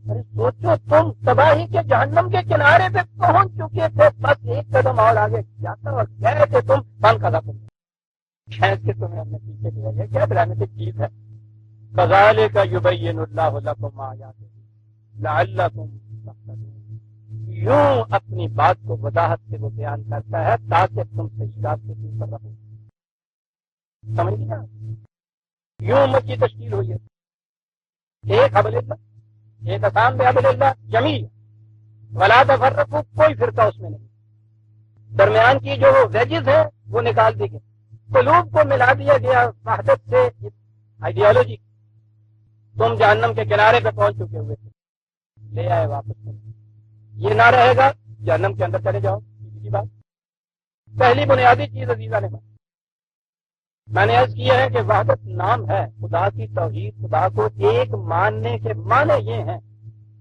ارے سوچو تم تباہی کے جہنم کے کنارے پہ پہنچ چکے تھے، بس ایک قدم اور آگے جاتا اور گئے تھے تم بن کا تم کھینچ کے تمہیں ہم نے پیچھے لیا. یہ کیا ڈرامٹک چیز ہے. كَذَٰلِكَ يُبَيِّنُ اللَّهُ لَكُمْ آيَاتِهِ لَعَلَّكُمْ تَهْتَدُونَ، یوں اپنی بات کو وضاحت سے وہ بیان کرتا ہے تاکہ تم صحیح رات کے اوپر رہو. سمجھ گیا؟ یوں امت کی تشکیل ہوئی ہے. ایک حبل اللہ، ایک اسام بحبل اللہ جمیع، ولا تفرقوا، کوئی فرقہ اس میں نہیں. درمیان کی جو ویجز ہیں وہ نکال دی گئی، قلوب کو ملا دیا گیا وحدت سے آئیڈیالوجی. تم جہنم کے کنارے پہ پہنچ چکے ہوئے تھے، لے آئے واپس. یہ نہ رہے گا جہنم کے اندر چلے جاؤ. سیدھی بات. پہلی بنیادی چیز عزیزہ نے میں نے عرض کیا ہے کہ وحدت نام ہے خدا کی توحید. خدا کو ایک ماننے کے معنی یہ ہیں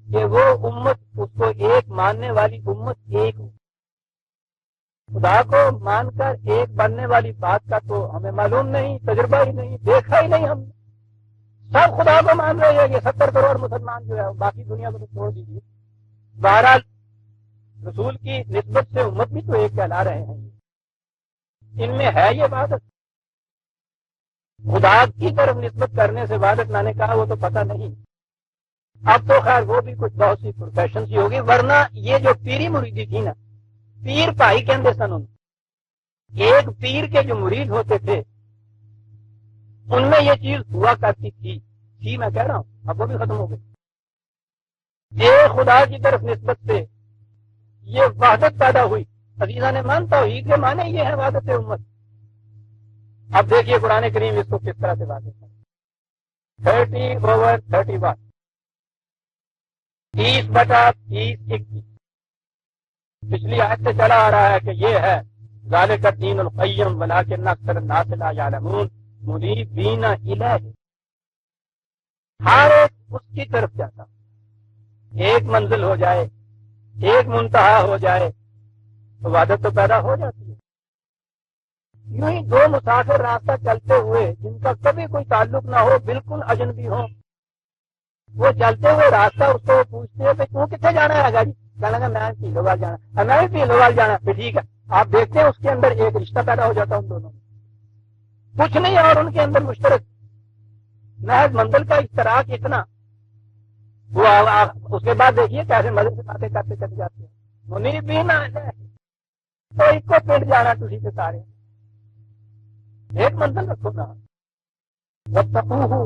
کہ وہ امت، اس کو ایک ماننے والی امت ایک ہو. خدا کو مان کر ایک بننے والی بات کا تو ہمیں معلوم نہیں، تجربہ ہی نہیں، دیکھا ہی نہیں ہم نے. سب خدا کو مان رہے ہیں. یہ 70 کروڑ مسلمان جو ہے باقی دنیا کو تو چھوڑ دیجیے. بہرحال رسول کی نسبت سے امت بھی تو ایک کہلا رہے ہیں. ان میں ہے یہ وحدت. خدا کی طرف نسبت کرنے سے وحدت میں نے کہا وہ تو پتہ نہیں. اب تو خیر وہ بھی کچھ بہت سی پروفیشن سی ہوگی، ورنہ یہ جو پیری مریدی تھی نا، پیر بھائی کہتے سن. ایک پیر کے جو مرید ہوتے تھے ان میں یہ چیز ہوا کرتی تھی میں کہہ رہا ہوں، اب وہ بھی ختم ہو گئی. ایک خدا کی طرف نسبت سے یہ وحدت پیدا ہوئی. عزیزہ نے مانتا ہو کے معنی یہ ہے وحدت امت. اب دیکھیے قرآن کریم اس کو کس طرح سے واضح کرتا ہے. 30/31، 30/30، پچھلی آیت سے چلا آ رہا ہے کہ یہ ہے ذالک الدین القیم ولکن اکثر الناس لا یعلمون منیبین الیہ. ہر ایک اس کی طرف جاتا، ایک منزل ہو جائے، ایک منتہا ہو جائے تو وحدت تو پیدا ہو جاتی ہے. یوں ہی دو مسافر راستہ چلتے ہوئے جن کا کبھی کوئی تعلق نہ ہو، بالکل اجنبی ہو، وہ چلتے ہوئے راستہ اس کو پوچھتے ہیں کہ تو کتنے جانا ہے گاڑی؟ کہنے لگا میں پیلوال جانا، میں بھی پیلوال جانا. پھر ٹھیک ہے، آپ دیکھتے ہیں اس کے اندر ایک رشتہ پیدا ہو جاتا ان دونوں میں. کچھ نہیں اور ان کے اندر مشترک، محض منزل کا اشتراک اتنا. وہ اس کے بعد دیکھیے کیسے مزے سے باتیں کرتے چلے جاتے ہیں. منیر بھی نہ تو ایک کو پٹ جانا تھی سے سارے. ایک منزل رکھو نا، واتقوہ،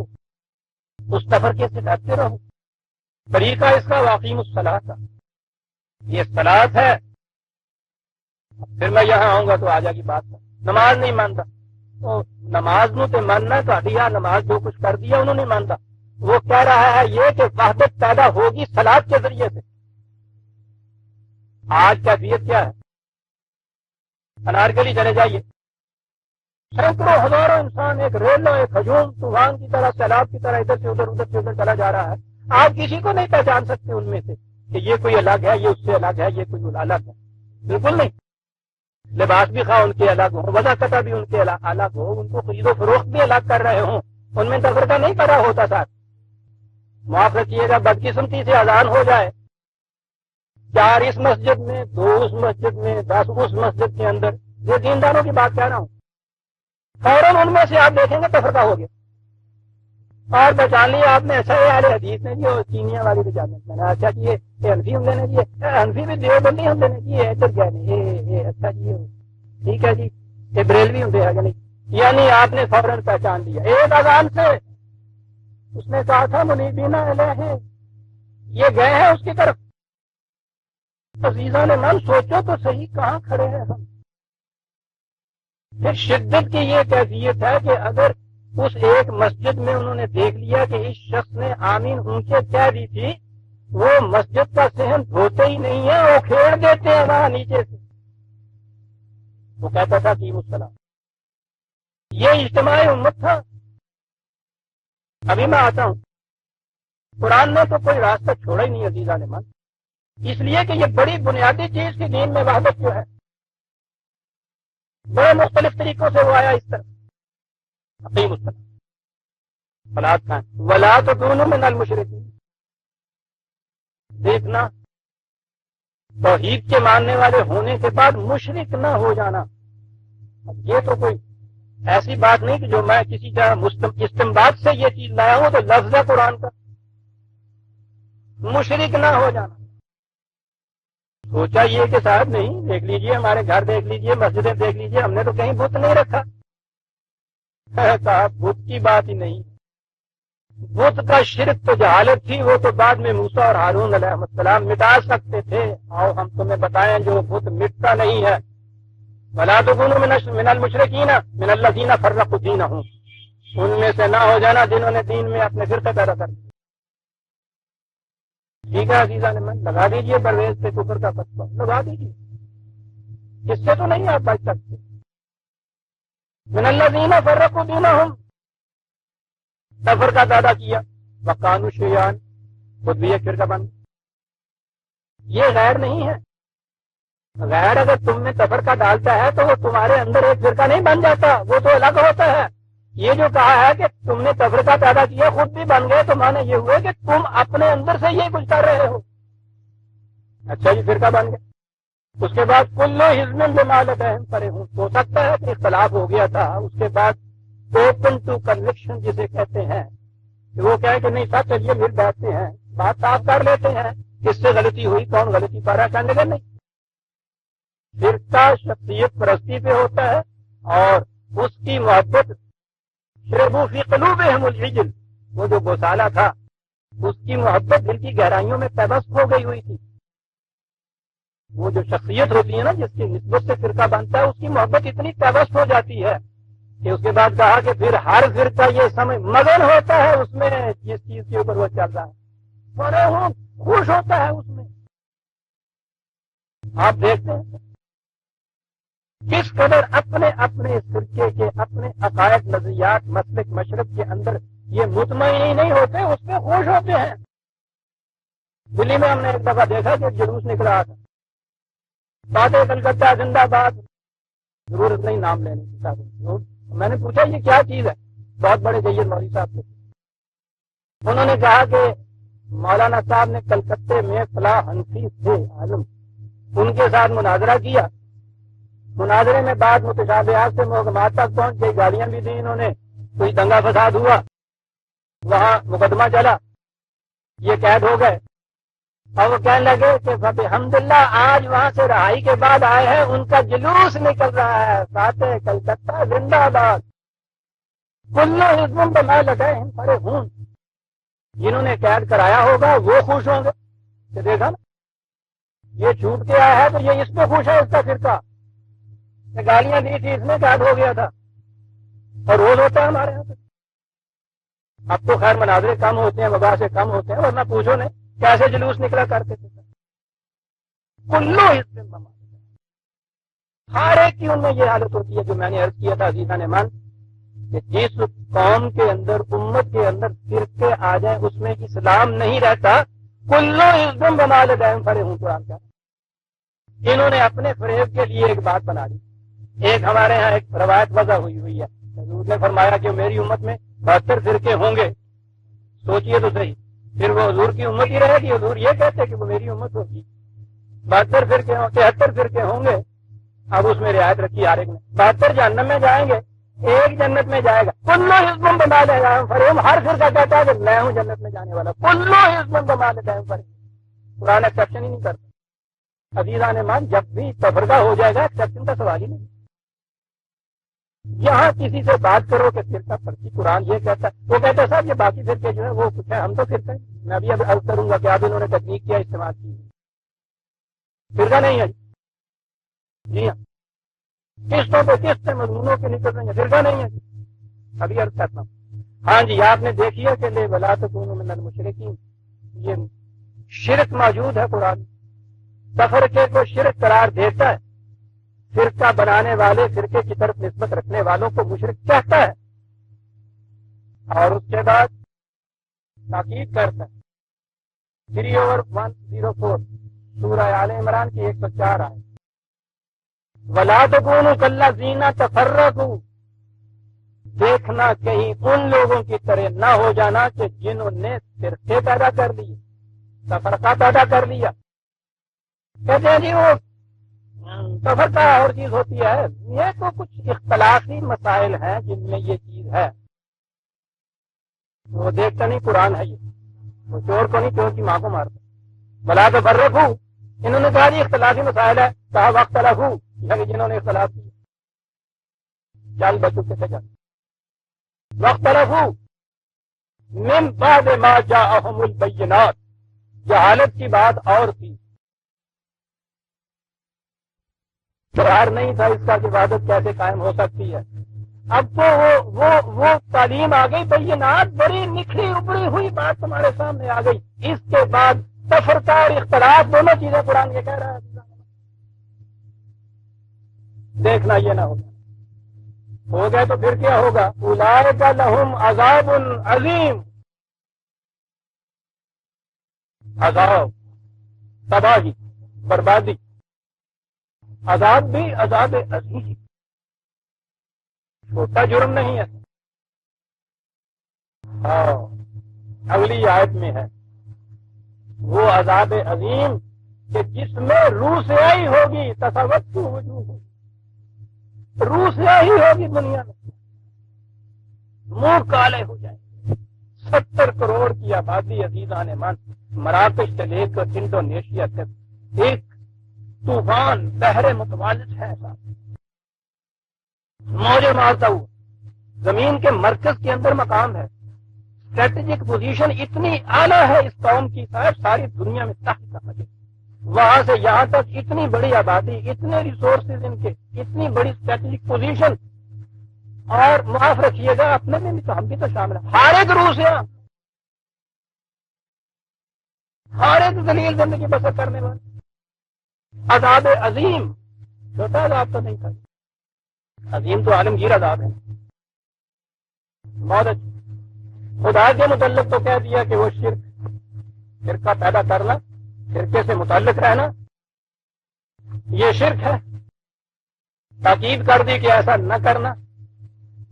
اس تفرقے سے ڈرتے رہو. طریقہ اس کا واقعی الصلاۃ کا، یہ صلاۃ ہے. پھر میں یہاں آؤں گا تو آ جائے گی بات. نماز نہیں مانتا تو نماز نو تے ماننا تو نماز جو کچھ کر دیا انہوں نے مانتا. وہ کہہ رہا ہے یہ کہ وحدت پیدا ہوگی صلاۃ کے ذریعے سے. آج کیفیت کیا ہے؟ انارکلی چلے جائیے، سینکڑوں ہزاروں انسان ایک ریلو، ایک ہجوم طوفان کی طرح، سیلاب کی طرح ادھر سے ادھر چلا جا رہا ہے. آپ کسی کو نہیں پہچان سکتے ان میں سے کہ یہ کوئی الگ ہے، یہ اس سے الگ ہے، یہ کوئی الگ ہے. بالکل نہیں. لباس بھی خواہ ان کے الگ ہوں، وضاحت بھی ان کے الگ ہو، ان کو خرید و فروخت بھی الگ کر رہے ہوں، ان میں تفرقہ نہیں پیدا ہوتا. ساتھ معاف رکھیے گا، بدقسمتی سے اذان ہو جائے، 4 اس مسجد میں، 2 اس مسجد میں، 10 اس مسجد کے اندر، یہ دینداروں کی بات کہہ رہا ہوں، فوراً ان میں سے آپ دیکھیں گے تفرقہ ہو گیا. اور پہچان لیے آپ نے. اچھا یہ اہل حدیث نے جی اور چینیا والی بھی جانے میں نے اچھا جی یہ حنفی ہم لینے دیے، حنفی بھی دیوبندی ہم لینے دیے ادھر گئے نہیں. اچھا جی ٹھیک ہے جی یہ بریلوی ہوں گے نہیں. یعنی آپ نے فوراً پہچان لیا ایک اذان سے. اس نے کہا تھا منیبین الیہ، یہ گئے ہیں اس کی طرف. عزیزان من سوچو تو صحیح کہاں کھڑے ہیں ہم. پھر شدت کی یہ کیفیت ہے کہ اگر اس ایک مسجد میں انہوں نے دیکھ لیا کہ اس شخص نے آمین اونچے کہہ دی تھی، وہ مسجد کا صحن دھوتے ہی نہیں ہے، وہ کھیڑ دیتے ہیں وہاں نیچے سے. وہ کہتا تھا کہ السلام. یہ اجتماعی امت تھا. ابھی میں آتا ہوں، قرآن نے تو کوئی راستہ چھوڑا ہی نہیں عزیزان من. اس لیے کہ یہ بڑی بنیادی چیز کی دین میں وحدت جو ہے بڑے مختلف طریقوں سے وہ آیا اس طرح عقیم اس طرح فلاد کھائیں ولا تکونوا من المشرکین. دیکھنا توحید کے ماننے والے ہونے کے بعد مشرک نہ ہو جانا، اب یہ تو کوئی ایسی بات نہیں کہ جو میں کسی جگہ استنباط سے یہ چیز لایا ہوں تو لفظ ہے قرآن کا. مشرک نہ ہو جانا. سوچا یہ کہ صاحب نہیں، دیکھ لیجئے ہمارے گھر دیکھ لیجئے، مسجدیں دیکھ لیجئے، ہم نے تو کہیں بت نہیں رکھا. کہا بت کی بات ہی نہیں، بت کا شرک تو جہالت تھی، وہ تو بعد میں موسیٰ اور ہارون علیہ السلام مٹا سکتے تھے. آؤ ہم تمہیں بتائیں جو بت مٹتا نہیں ہے. وَلَا تَكُونُوا مِنَ الْمُشْرِكِينَ مِنَ الَّذِينَ فَرَّقُوا دِينَهُمْ. ان میں سے نہ ہو جانا جنہوں نے دین میں اپنے فرقے پیدا کر دیے. ٹھیک ہے عزیزان من، لگا دیجئے پرویز سے کفر کا فتویٰ، لگا دیجئے، اس سے تو نہیں آپ بچ سکتے. من الذین فرقوا دینہم، تفرقہ پیدا کیا، وکانوا شیعاً، خود بھی ایک فرقہ بن. یہ غیر نہیں ہے. غیر اگر تم میں تفرقہ ڈالتا ہے تو وہ تمہارے اندر ایک فرقہ نہیں بن جاتا، وہ تو الگ ہوتا ہے. یہ جو کہا ہے کہ تم نے تفرقہ پیدا کیا خود بھی بن گئے، تو معنی یہ ہوئے کہ تم اپنے اندر سے یہ کچھ کر رہے ہو. اچھا جی فرقہ بن گئے. اس کے بعد کل حزب بما لدیہم فرحون. ہو سکتا ہے کہ اختلاف ہو گیا تھا، اس کے بعد اوپن ٹو کنوکشن جسے کہتے ہیں کہ وہ کہے کہ نہیں سب چلیے مل بیٹھتے ہیں، بات صاف کر لیتے ہیں، کس سے غلطی ہوئی، کون غلطی پا رہا ہے، کہنے لگے نہیں. فرقہ شخصیت پرستی پہ ہوتا ہے اور اس کی محبت شربوا فی قلوبہم العجل، وہ جو گوسالہ تھا اس کی محبت دل کی گہرائیوں میں پیوست ہو گئی ہوئی تھی. وہ جو شخصیت ہوتی ہے نا جس کی نسبت سے فرقہ بنتا ہے، اس کی محبت اتنی پیوست ہو جاتی ہے کہ اس کے بعد کہا کہ پھر ہر فرقہ یہ سمجھ مگن ہوتا ہے اس میں جس چیز کے اوپر وہ چل رہا ہے، بڑے ہوں خوش ہوتا ہے اس میں. آپ دیکھتے ہیں کس قدر اپنے اپنے فرقے کے اپنے عقائد نظریات مسلک مشرق کے اندر یہ مطمئن ہی نہیں ہوتے، اس پہ خوش ہوتے ہیں. دلی میں ہم نے ایک دفعہ دیکھا کہ جلوس نکل رہا تھا، باتیں کلکتہ زندہ باد، ضرورت نہیں نام لینے کی. میں نے پوچھا یہ کیا چیز ہے؟ بہت بڑے جید مولوی صاحب تھے. انہوں نے کہا کہ مولانا صاحب نے کلکتے میں فلاں حنفی تھے عالم، ان کے ساتھ مناظرہ کیا. مناظرے میں بات متشابہات سے محکمات تک پہنچ گئی، گالیاں بھی دی انہوں نے، کوئی دنگا فساد ہوا، وہاں مقدمہ چلا، یہ قید ہو گئے. اور وہ کہنے لگے کہ الحمدللہ آج وہاں سے رہائی کے بعد آئے ہیں، ان کا جلوس نکل رہا ہے، فاتح کلکتہ زندہ باد، کل حزب بما لدیہم فرحون. جنہوں نے قید کرایا ہوگا وہ خوش ہوں گے کہ دیکھا نا یہ چھوٹ کے آیا ہے تو یہ اس پہ خوش ہے، اس کا فرقہ گالیاں دی تھی اس میں قید ہو گیا تھا، اور روز ہوتا ہے ہمارے یہاں پہ. اب تو خیر مناظرے کم ہوتے ہیں، وبا سے کم ہوتے ہیں، ورنہ پوچھو نہیں کیسے جلوس نکلا کرتے تھے. کلو حزب بما لدیہم، ہر ایک کی ان میں یہ حالت ہوتی ہے جو میں نے عرض کیا تھا عزیزان من، کہ جس قوم کے اندر امت کے اندر فرقے آ جائیں اس میں اسلام نہیں رہتا. کلو حزب بما لدیہم فرحون قرآن کا. انہوں نے اپنے فریب کے لیے ایک بات بنا دی. ایک ہمارے ہاں ایک روایت وضع ہوئی ہے، حضور نے فرمایا کہ میری امت میں 72 فرقے ہوں گے. سوچئے تو صحیح، پھر وہ حضور کی امت ہی رہے گی؟ حضور یہ کہتے کہ وہ میری امت ہوگی. 72 فرقے 73 فرقے ہوں گے. اب اس میں رعایت رکھی ہر ایک نے. 72 جہنم میں جائیں گے، ایک جنت میں جائے گا. کلو حزب بما لدیہم فرحون، ہر فرقہ کہتا ہے کہ میں ہوں جنت میں جانے والا. کلو حزب بما لدیہم فرحون، قرآن ایکسپشن ہی نہیں کرتا. عزیزان مان جب بھی تفرقہ ہو جائے گا ایکسپشن کا سوال ہی نہیں. یہاں کسی سے بات کرو کہ فرقہ پرچی قرآن یہ کہتا ہے، وہ کہتا ہے صاحب یہ باقی فرقے جو ہے وہ کچھ ہے، ہم تو فرقہ ہیں. میں ابھی اب عرض کروں گا کہ اب انہوں نے تکنیک کیا استعمال کی، فرقہ نہیں ہے. جی ہاں، قسطوں پہ قسط سے مضمونوں کے نکل رہے ہیں، فرقہ نہیں ہے. ابھی عرض کرتا ہوں. ہاں جی آپ نے دیکھی ہے کہ ولا تکونوا من المشرکین، یہ شرک موجود ہے قرآن. تفرقے کو شرک قرار دیتا ہے. فرقہ بنانے والے فرقے کی طرف نسبت رکھنے والوں کو مشرک کہتا ہے، اور اس کے بعد تاکید کرتا ہے 3/104 سورہ آل عمران کی 104 آئے، وَلَا تَكُونُوا كَالَّذِينَ تَفَرَّقُوا، دیکھنا کہیں ان لوگوں کی طرح نہ ہو جانا کہ جنہوں نے فرقے پیدا کر لیے، تفرقہ پیدا کر لیا۔ کہتے ہیں جی وہ تفرقہ اور چیز ہوتی ہے، یہ تو کچھ اختلافی مسائل ہیں جن میں یہ چیز ہے۔ وہ دیکھتا نہیں قرآن ہے، یہ وہ چور کو نہیں، چور کی ماں کو مارتا۔ بلا تو فرقو، انہوں نے کہا جی اختلافی مسائل ہے، کہا وقت رکھو، یعنی جنہوں نے اختلاف کیا چل بچوں کے جا وقت رکھو من بعد ما جاءہم البینات، جہالت کی بات اور تھی، قرار نہیں تھا اس کا کہ عبادت کیسے قائم ہو سکتی ہے۔ اب تو وہ تعلیم آ گئی، بینات بڑی نکھری ابڑی ہوئی بات تمہارے سامنے آ گئی، اس کے بعد تفرقہ اور اختلاف دونوں چیزیں قرآن یہ کہہ رہا ہے۔ دیکھنا یہ نہ ہوگا، ہو گئے تو پھر کیا ہوگا؟ اولئک لہم عذاب عظیم، عذاب، تباہی، بربادی، عذاب بھی عذاب عظیم، چھوٹا جرم نہیں ہے۔ ہاں اگلی آیت میں ہے وہ عذاب عظیم کہ جس میں روح سیاہی ہوگی، تصوت وجوہ، روح سیاہی ہوگی دنیا میں، منہ کالے ہو جائیں گے۔ 70 کروڑ کی آبادی عزیزان من، مراکش سے لے کر انڈونیشیا تک ایک طوفان بحر متوالد ہے، موجیں مارتا ہوا، زمین کے مرکز کے اندر مقام ہے، اسٹریٹجک پوزیشن اتنی اعلیٰ ہے اس قوم کی، صاحب ساری دنیا میں تحت ہے، وہاں سے یہاں تک اتنی بڑی آبادی، اتنے ریسورسز ان کے، اتنی بڑی اسٹریٹجک پوزیشن، اور معاف رکھیے گا اپنے میں بھی تو ہم بھی تو شامل ہیں، ہر ایک روح سے ہر ایک ذلیل زندگی بسر کرنے والے، عذاب عظیم، چھوٹا عذاب تو نہیں تھا، عظیم تو عالمگیر عذاب ہے۔ بہت اچھا، خدا کے متعلق تو کہہ دیا کہ وہ فرقہ پیدا کرنا، فرقے سے متعلق رہنا یہ شرک ہے، تاکید کر دی کہ ایسا نہ کرنا۔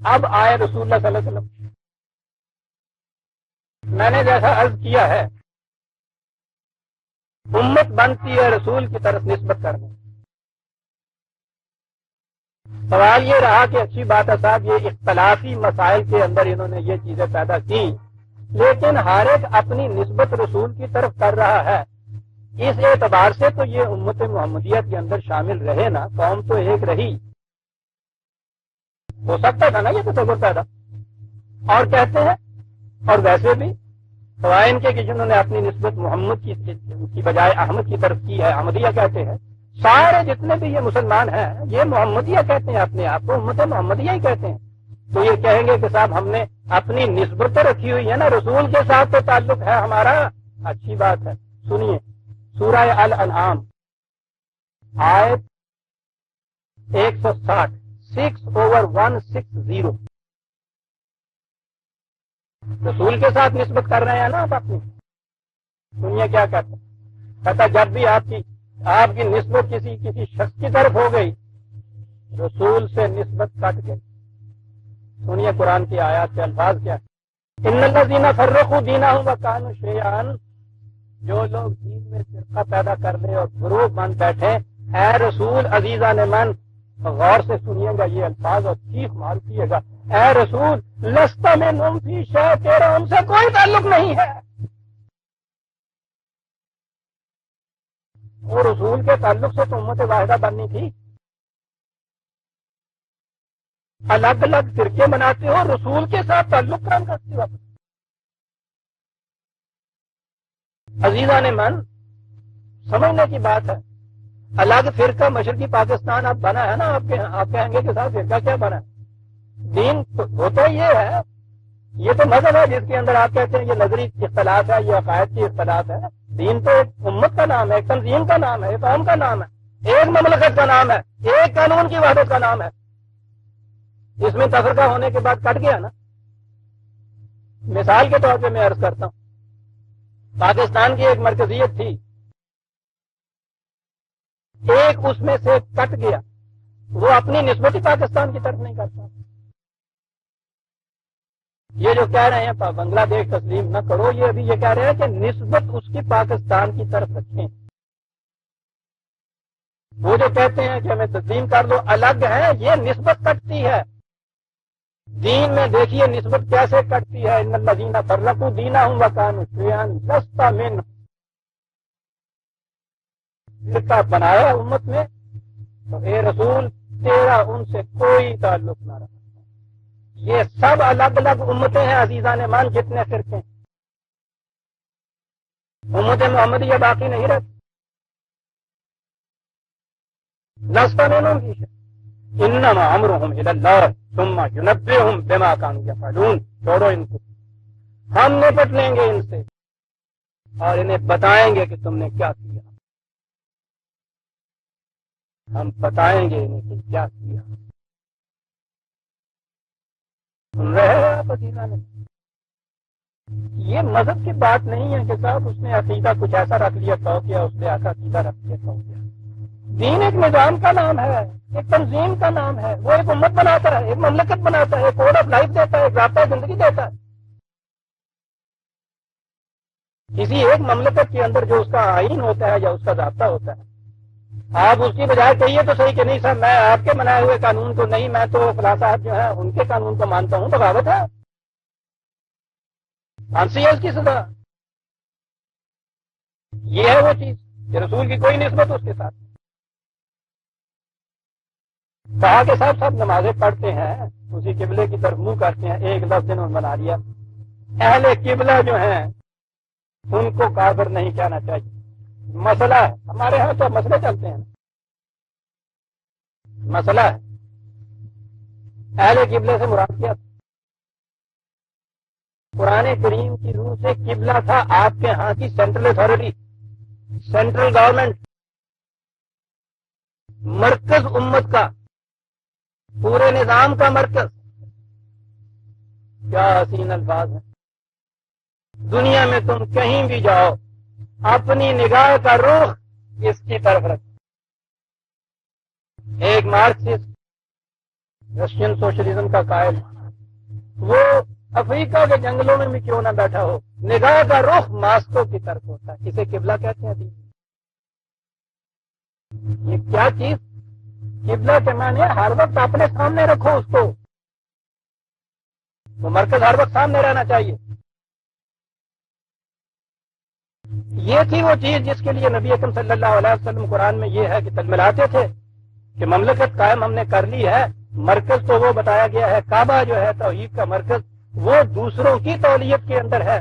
اب آئے رسول اللہ صلی اللہ علیہ وسلم، میں نے جیسا عرض کیا ہے امت بنتی ہے رسول کی طرف نسبت کرنے، سوال یہ رہا کہ اچھی بات ہے صاحب یہ اختلافی مسائل کے اندر انہوں نے یہ چیزیں پیدا کی، لیکن ہر ایک اپنی نسبت رسول کی طرف کر رہا ہے، اس اعتبار سے تو یہ امت محمدیہ کے اندر شامل رہے نا، قوم تو ایک رہی، ہو سکتا تھا نا یہ تصور پیدا، اور کہتے ہیں اور ویسے بھی سوائے ان کے کہ جنہوں نے اپنی نسبت محمد کی بجائے احمد کی طرف کی ہے، احمدیہ کہتے ہیں، سارے جتنے بھی یہ مسلمان ہیں یہ محمدیہ کہتے ہیں، اپنے آپ کو امت محمدیہ ہی کہتے ہیں، تو یہ کہیں گے کہ صاحب ہم نے اپنی نسبت تو رکھی ہوئی ہے نا، رسول کے ساتھ تو تعلق ہے ہمارا، اچھی بات ہے۔ سنیے سورہ الانعام آیت 160 6/160، رسول کے ساتھ نسبت کر رہے ہیں نا آپ اپنی، سنیے کیا کہتا ہے، کہتا جب بھی آپ کی نسبت کسی شخص کی طرف ہو گئی، رسول سے نسبت کٹ گئی۔ سنیے قرآن کی آیات کے الفاظ کیا ہے، ان الذین فرقوا دینہم وکانوا شیعا، جو لوگ دین میں فرقہ پیدا کر لے اور گروہ بن بیٹھے، اے رسول عزیزان من غور سے سنیے گا یہ الفاظ اور چیخ مار کیے گا، اے رسول لست منہم فی شیء، تیرا ان سے کوئی تعلق نہیں ہے۔ وہ رسول کے تعلق سے تو امت واحدہ بننی تھی، الگ الگ فرقے بناتے ہو، رسول کے ساتھ تعلق قائم کرتے ہو۔ عزیزان من سمجھنے کی بات ہے، الگ فرقہ مشرقی پاکستان اب بنا ہے نا، آپ کہیں گے کہ صاحب فرقہ کیا بنا ہے؟ دین وہ تو یہ ہے، یہ تو مذہب ہے جس کے اندر آپ کہتے ہیں یہ نظری اختلاف ہے، یہ عقائد کی اختلاف ہے، دین تو ایک امت کا نام ہے، ایک تنظیم کا نام ہے، ایک قوم کا نام ہے، ایک مملکت کا نام ہے، ایک قانون کی وحدت کا نام ہے۔ اس میں تفرقہ ہونے کے بعد کٹ گیا نا۔ مثال کے طور پہ میں عرض کرتا ہوں، پاکستان کی ایک مرکزیت تھی، ایک اس میں سے کٹ گیا، وہ اپنی نسبت ہی پاکستان کی طرف نہیں کرتا۔ یہ جو کہہ رہے ہیں بنگلہ دیش تسلیم نہ کرو، یہ ابھی یہ کہہ رہے ہیں کہ نسبت اس کی پاکستان کی طرف رکھیں۔ وہ جو کہتے ہیں کہ ہمیں تسلیم کر دو الگ ہے، یہ نسبت کٹتی ہے۔ دین میں دیکھیے نسبت کیسے کٹتی ہے۔ ان الذین فرقوا دینہم وکانوا شیعا لست منہم، فرقہ بنایا امت میں تو اے رسول تیرا ان سے کوئی تعلق نہ رہا۔ یہ سب الگ الگ امتیں ہیں عزیزان مان، جتنے فرقے امت محمدیہ باقی نہیں رہتی۔ لست منہم کی شیء انما امرهم الی اللہ ثم ینبئہم بما کانوا یفعلون۔ چھوڑو ان کو، ہم نپٹ لیں گے ان سے اور انہیں بتائیں گے کہ تم نے کیا کیا۔ ہم بتائیں گے انہیں کہ کیا کیا۔ سن رہے ہیں آپ عزیزان؟ یہ مذہب کی بات نہیں ہے کہ صاحب اس نے عقیدہ کچھ ایسا رکھ لیا تو کیا، اس نے ایسا عقیدہ رکھ لیا تو کیا۔ دین ایک نظام کا نام ہے، ایک تنظیم کا نام ہے۔ وہ ایک امت بناتا ہے، ایک مملکت بناتا ہے، ایک کوڈ آف لائف دیتا ہے، ایک ضابطۂ زندگی دیتا ہے۔ کسی ایک مملکت کے اندر جو اس کا آئین ہوتا ہے یا اس کا ضابطہ ہوتا ہے، آپ اس کی بجائے کہیے تو صحیح کہ نہیں صاحب میں آپ کے بنائے ہوئے قانون کو نہیں، میں تو فلاں صاحب جو ہے ان کے قانون کو مانتا ہوں، تو بغاوت ہے، پھانسی ہے اس کی سزا۔ یہ ہے وہ چیز کہ رسول کی کوئی نسبت اس کے ساتھ۔ کہا کہ صاحب سب نمازیں پڑھتے ہیں، اسی قبلے کی طرف منہ کرتے ہیں، ایک لفظ انہوں نے بنا لیا۔ اہل قبلہ جو ہیں ان کو کافر نہیں کہنا چاہیے۔ مسئلہ ہے ہمارے ہاں تو مسئلے چلتے ہیں، مسئلہ ہے اہل قبلے سے مراد کیا؟ قرآن کریم کی روح سے قبلہ تھا آپ کے ہاں کی سینٹرل اتھارٹی، سینٹرل گورنمنٹ، مرکز امت کا، پورے نظام کا مرکز۔ کیا حسین الفاظ ہیں۔ دنیا میں تم کہیں بھی جاؤ اپنی نگاہ کا رخ اس کی طرف رکھو۔ ایک مارکسسٹ رشین سوشلزم کا قائل، وہ افریقہ کے جنگلوں میں بھی کیوں نہ بیٹھا ہو، نگاہ کا رخ ماسکو کی طرف ہوتا ہے۔ اسے قبلہ کہتے ہیں۔ یہ کیا چیز؟ قبلہ کے معنی ہر وقت اپنے سامنے رکھو اس کو، وہ مرکز ہر وقت سامنے رہنا چاہیے۔ یہ تھی وہ چیز جس کے لیے نبی اکرم صلی اللہ علیہ وسلم قرآن میں یہ ہے کہ تلملاتے تھے کہ مملکت قائم ہم نے کر لی ہے، مرکز تو وہ بتایا گیا ہے، کعبہ جو ہے توحید کا مرکز، وہ دوسروں کی تولیت کے اندر ہے۔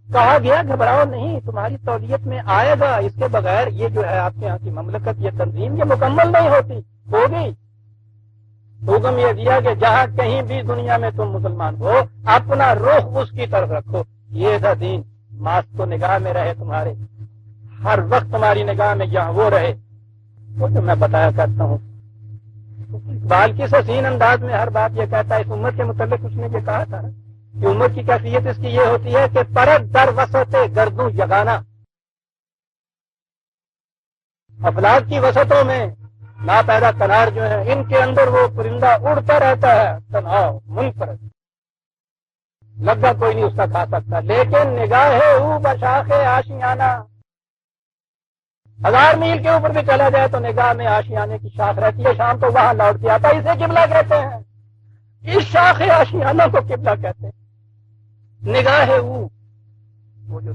کہا گیا گھبراؤ نہیں، تمہاری تولیت میں آئے گا، اس کے بغیر یہ جو ہے آپ کے یہاں کی مملکت، یہ تنظیم یہ مکمل نہیں ہوتی، ہوگی۔ حکم یہ دیا کہ جہاں کہیں بھی دنیا میں تم مسلمان ہو اپنا رخ اس کی طرف رکھو۔ یہ تھا دین۔ ماسک تو نگاہ میں رہے تمہارے، ہر وقت تمہاری نگاہ میں جہاں وہ رہے۔ وہ جو میں بتایا کرتا ہوں، اقبال کس حسین انداز میں ہر بات یہ کہتا ہے۔ اس امت کے متعلق اس نے یہ کہا تھا کہ امت کی کیفیت اس کی یہ ہوتی ہے کہ پرت در وسط گردوں یگانا، افلاک کی وسطوں میں ناپیدا تنار جو ہے ان کے اندر وہ پرندہ اڑتا رہتا ہے، تنہا منفرد، لگا کوئی نہیں اس کا کھا سکتا، لیکن نگاہ او بشاخ آشیانہ، 1000 میل کے اوپر بھی چلا جائے تو نگاہ میں آشیانے کی شاخ رہتی ہے، شام کو وہاں لوٹ کے آتا ہے۔ اسے قبلہ کہتے ہیں، اس شاخ آشیانہ کو قبلہ کہتے ہیں۔ نگاہ او، وہ جو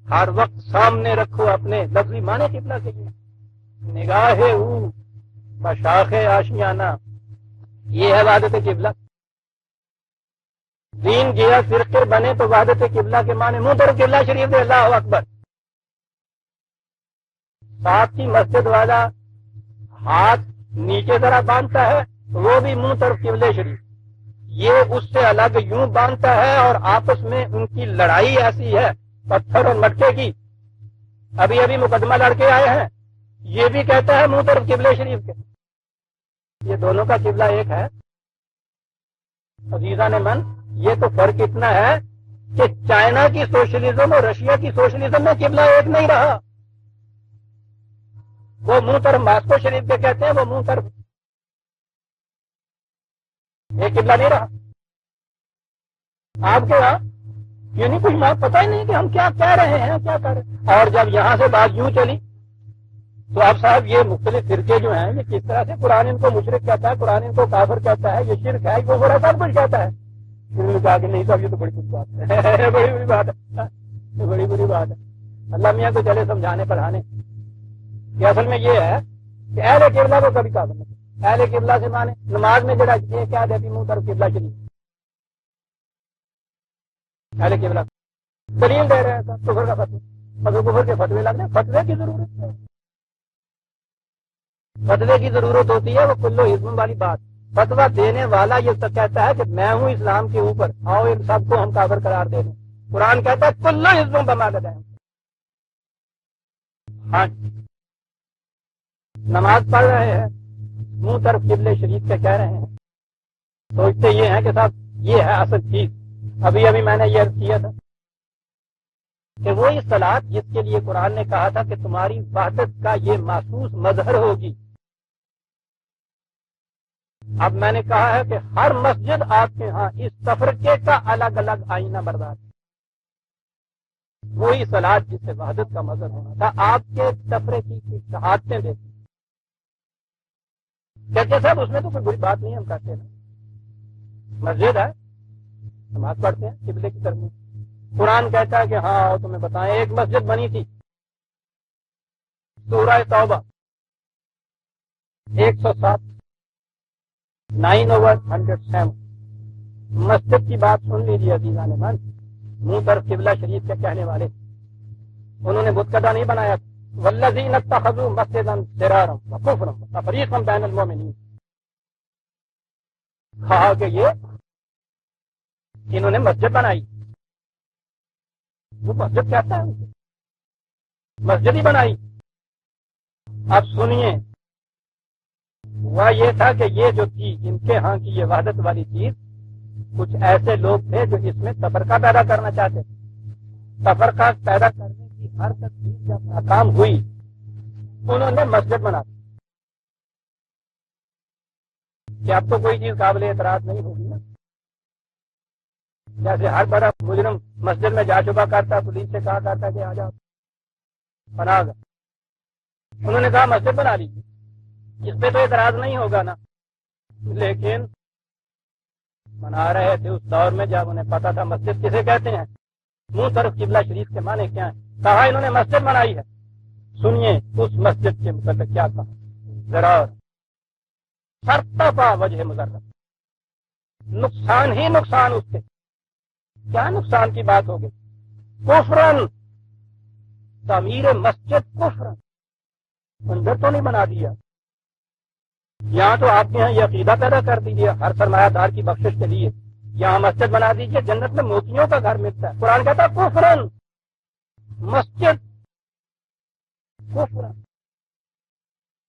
ہر وقت سامنے رکھو اپنے، لفظی معنی قبلہ کے لیے نگاہ او بشاخ آشیانہ، یہ ہے وحدت قبلہ۔ دین گیا فرقے بنے تو وحدت قبلہ کے معنی منہ طرف قبلہ شریف دے، اللہ اکبر۔ ساتھ کی مسجد والا ہاتھ نیچے ذرا باندھتا ہے، وہ بھی منہ طرف قبلہ شریف، یہ اس سے الگ یوں باندھتا ہے، اور آپس میں ان کی لڑائی ایسی ہے پتھر اور مٹکے کی۔ ابھی ابھی مقدمہ لڑ کے آئے ہیں، یہ بھی کہتا ہے منہ طرف قبلہ شریف کے۔ یہ دونوں کا قبلہ ایک ہے عزیزان من۔ یہ تو فرق اتنا ہے کہ چائنا کی سوشلزم اور رشیا کی سوشلزم میں قبلہ ایک نہیں رہا۔ وہ منہ طرف ماسکو شریف کے کہتے ہیں، وہ منہ طرف ایک قبلہ نہیں رہا آپ کے یہاں، یعنی کچھ پتہ ہی نہیں کہ ہم کیا کہہ رہے ہیں، کیا کر رہے ہیں۔ اور جب یہاں سے بات یوں چلی تو اب صاحب یہ مختلف فرقے جو ہیں یہ کس طرح سے، قرآن ان کو مشرک کہتا ہے، قرآن ان کو کافر کہتا ہے، یہ شرک ہے، وہ برا سب کچھ کہتا ہے۔ انہوں نے کہا کہ نہیں صاحب یہ تو بڑی بری بات ہے بڑی بری بات ہے، یہ بڑی بری بات ہے۔ اللہ میاں کو چلے سمجھانے پڑھانے کہ اصل میں یہ ہے کہ اہل قبلہ کو کبھی کافر نہیں، اہل قبلہ سے مانے نماز میں جڑا یہ کیا دیتی منہ طرف قبلہ چلی، اہل قبلہ دلیل دے رہے ہیں صاحب کفر کا فتوی، مگر کفر کے فتوے لگ رہے ہیں، فتوے کی ضرورت ہے، فتوے کی ضرورت ہوتی ہے، وہ کلو حزب والی بات۔ فتویٰ دینے والا یہ کہتا ہے کہ میں ہوں اسلام کے اوپر، آؤ ان سب کو ہم کافر قرار دے دیں۔ قرآن کہتا ہے کلو حزب بما لدیہم۔ ہاں نماز پڑھ رہے ہیں، منہ طرف قبلہ شریف کے کہہ رہے ہیں، سوچتے یہ ہے کہ صاحب یہ ہے اصل چیز۔ ابھی میں نے یہ عرض کیا تھا کہ وہی صلاۃ جس کے لیے قرآن نے کہا تھا کہ تمہاری وحدت کا یہ محسوس مظہر ہوگی، اب میں نے کہا ہے کہ ہر مسجد آپ کے ہاں اس تفرقے کا الگ الگ آئینہ بردار ہے۔ وہی صلاۃ جس سے وحدت کا مظہر ہونا تھا، آپ کے تفرقے کی شہادتیں دیتی کہتے صاحب اس میں تو کوئی بری بات نہیں، ہم کہتے ہیں مسجد ہے نماز پڑھتے ہیں قبلے کی طرف۔ قرآن کہتا ہے کہ ہاں تمہیں بتائیں، ایک مسجد بنی تھی سورہ توبہ 107 9/107 مسجد کی بات سن لیجیے عزیزان من، منہ طرف قبلہ شریف کے کہنے والے، انہوں نے بت کدہ نہیں بنایا، والذین اتخذوا مسجدا ضرارا وکفرا وتفریقا بین المؤمنین، کہا کہ یہ انہوں نے مسجد بنائی، وہ مسجد کہتا ہے اسے، مسجد ہی بنائی۔ اب سنیے، ہوا یہ تھا کہ یہ جو تھی ان کے ہاں کی یہ وحدت والی چیز، کچھ ایسے لوگ تھے جو اس میں تفرقہ پیدا کرنا چاہتے تھے۔ تفرقہ پیدا کرنے کی ہر تدبیر جب ناکام ہوئی، انہوں نے مسجد بنا دی کہ اب تو کوئی چیز قابل اعتراض نہیں ہوگی نا، جیسے ہر بڑا مجرم مسجد میں جا چکا کرتا، پولیس سے کہا کرتا کہ آ جاؤ پناہ گاہ، انہوں نے کہا مسجد بنا لیجیے، اس پہ تو اعتراض نہیں ہوگا نا۔ لیکن بنا رہے تھے اس دور میں جب انہیں پتا تھا مسجد کسے کہتے ہیں، منہ طرف قبلہ شریف کے معنی کیا ہیں، کہا انہوں نے مسجد بنائی ہے۔ سنیے اس مسجد کے متعلق کیا کہا، ضرور سرتفا وجہ مضرت، نقصان ہی نقصان اس کے، کیا نقصان کی بات ہوگی، کفرن، تعمیر مسجد کفرن، منظر تو نہیں بنا دیا، یہاں تو آپ کے یہاں یہ عقیدہ پیدا کر دیجیے ہر سرمایہ دار کی بخشش کے لیے یہاں مسجد بنا دیجیے، جنت میں موتیوں کا گھر ملتا ہے۔ قرآن کہتا ہے کفرن، مسجد کفرن،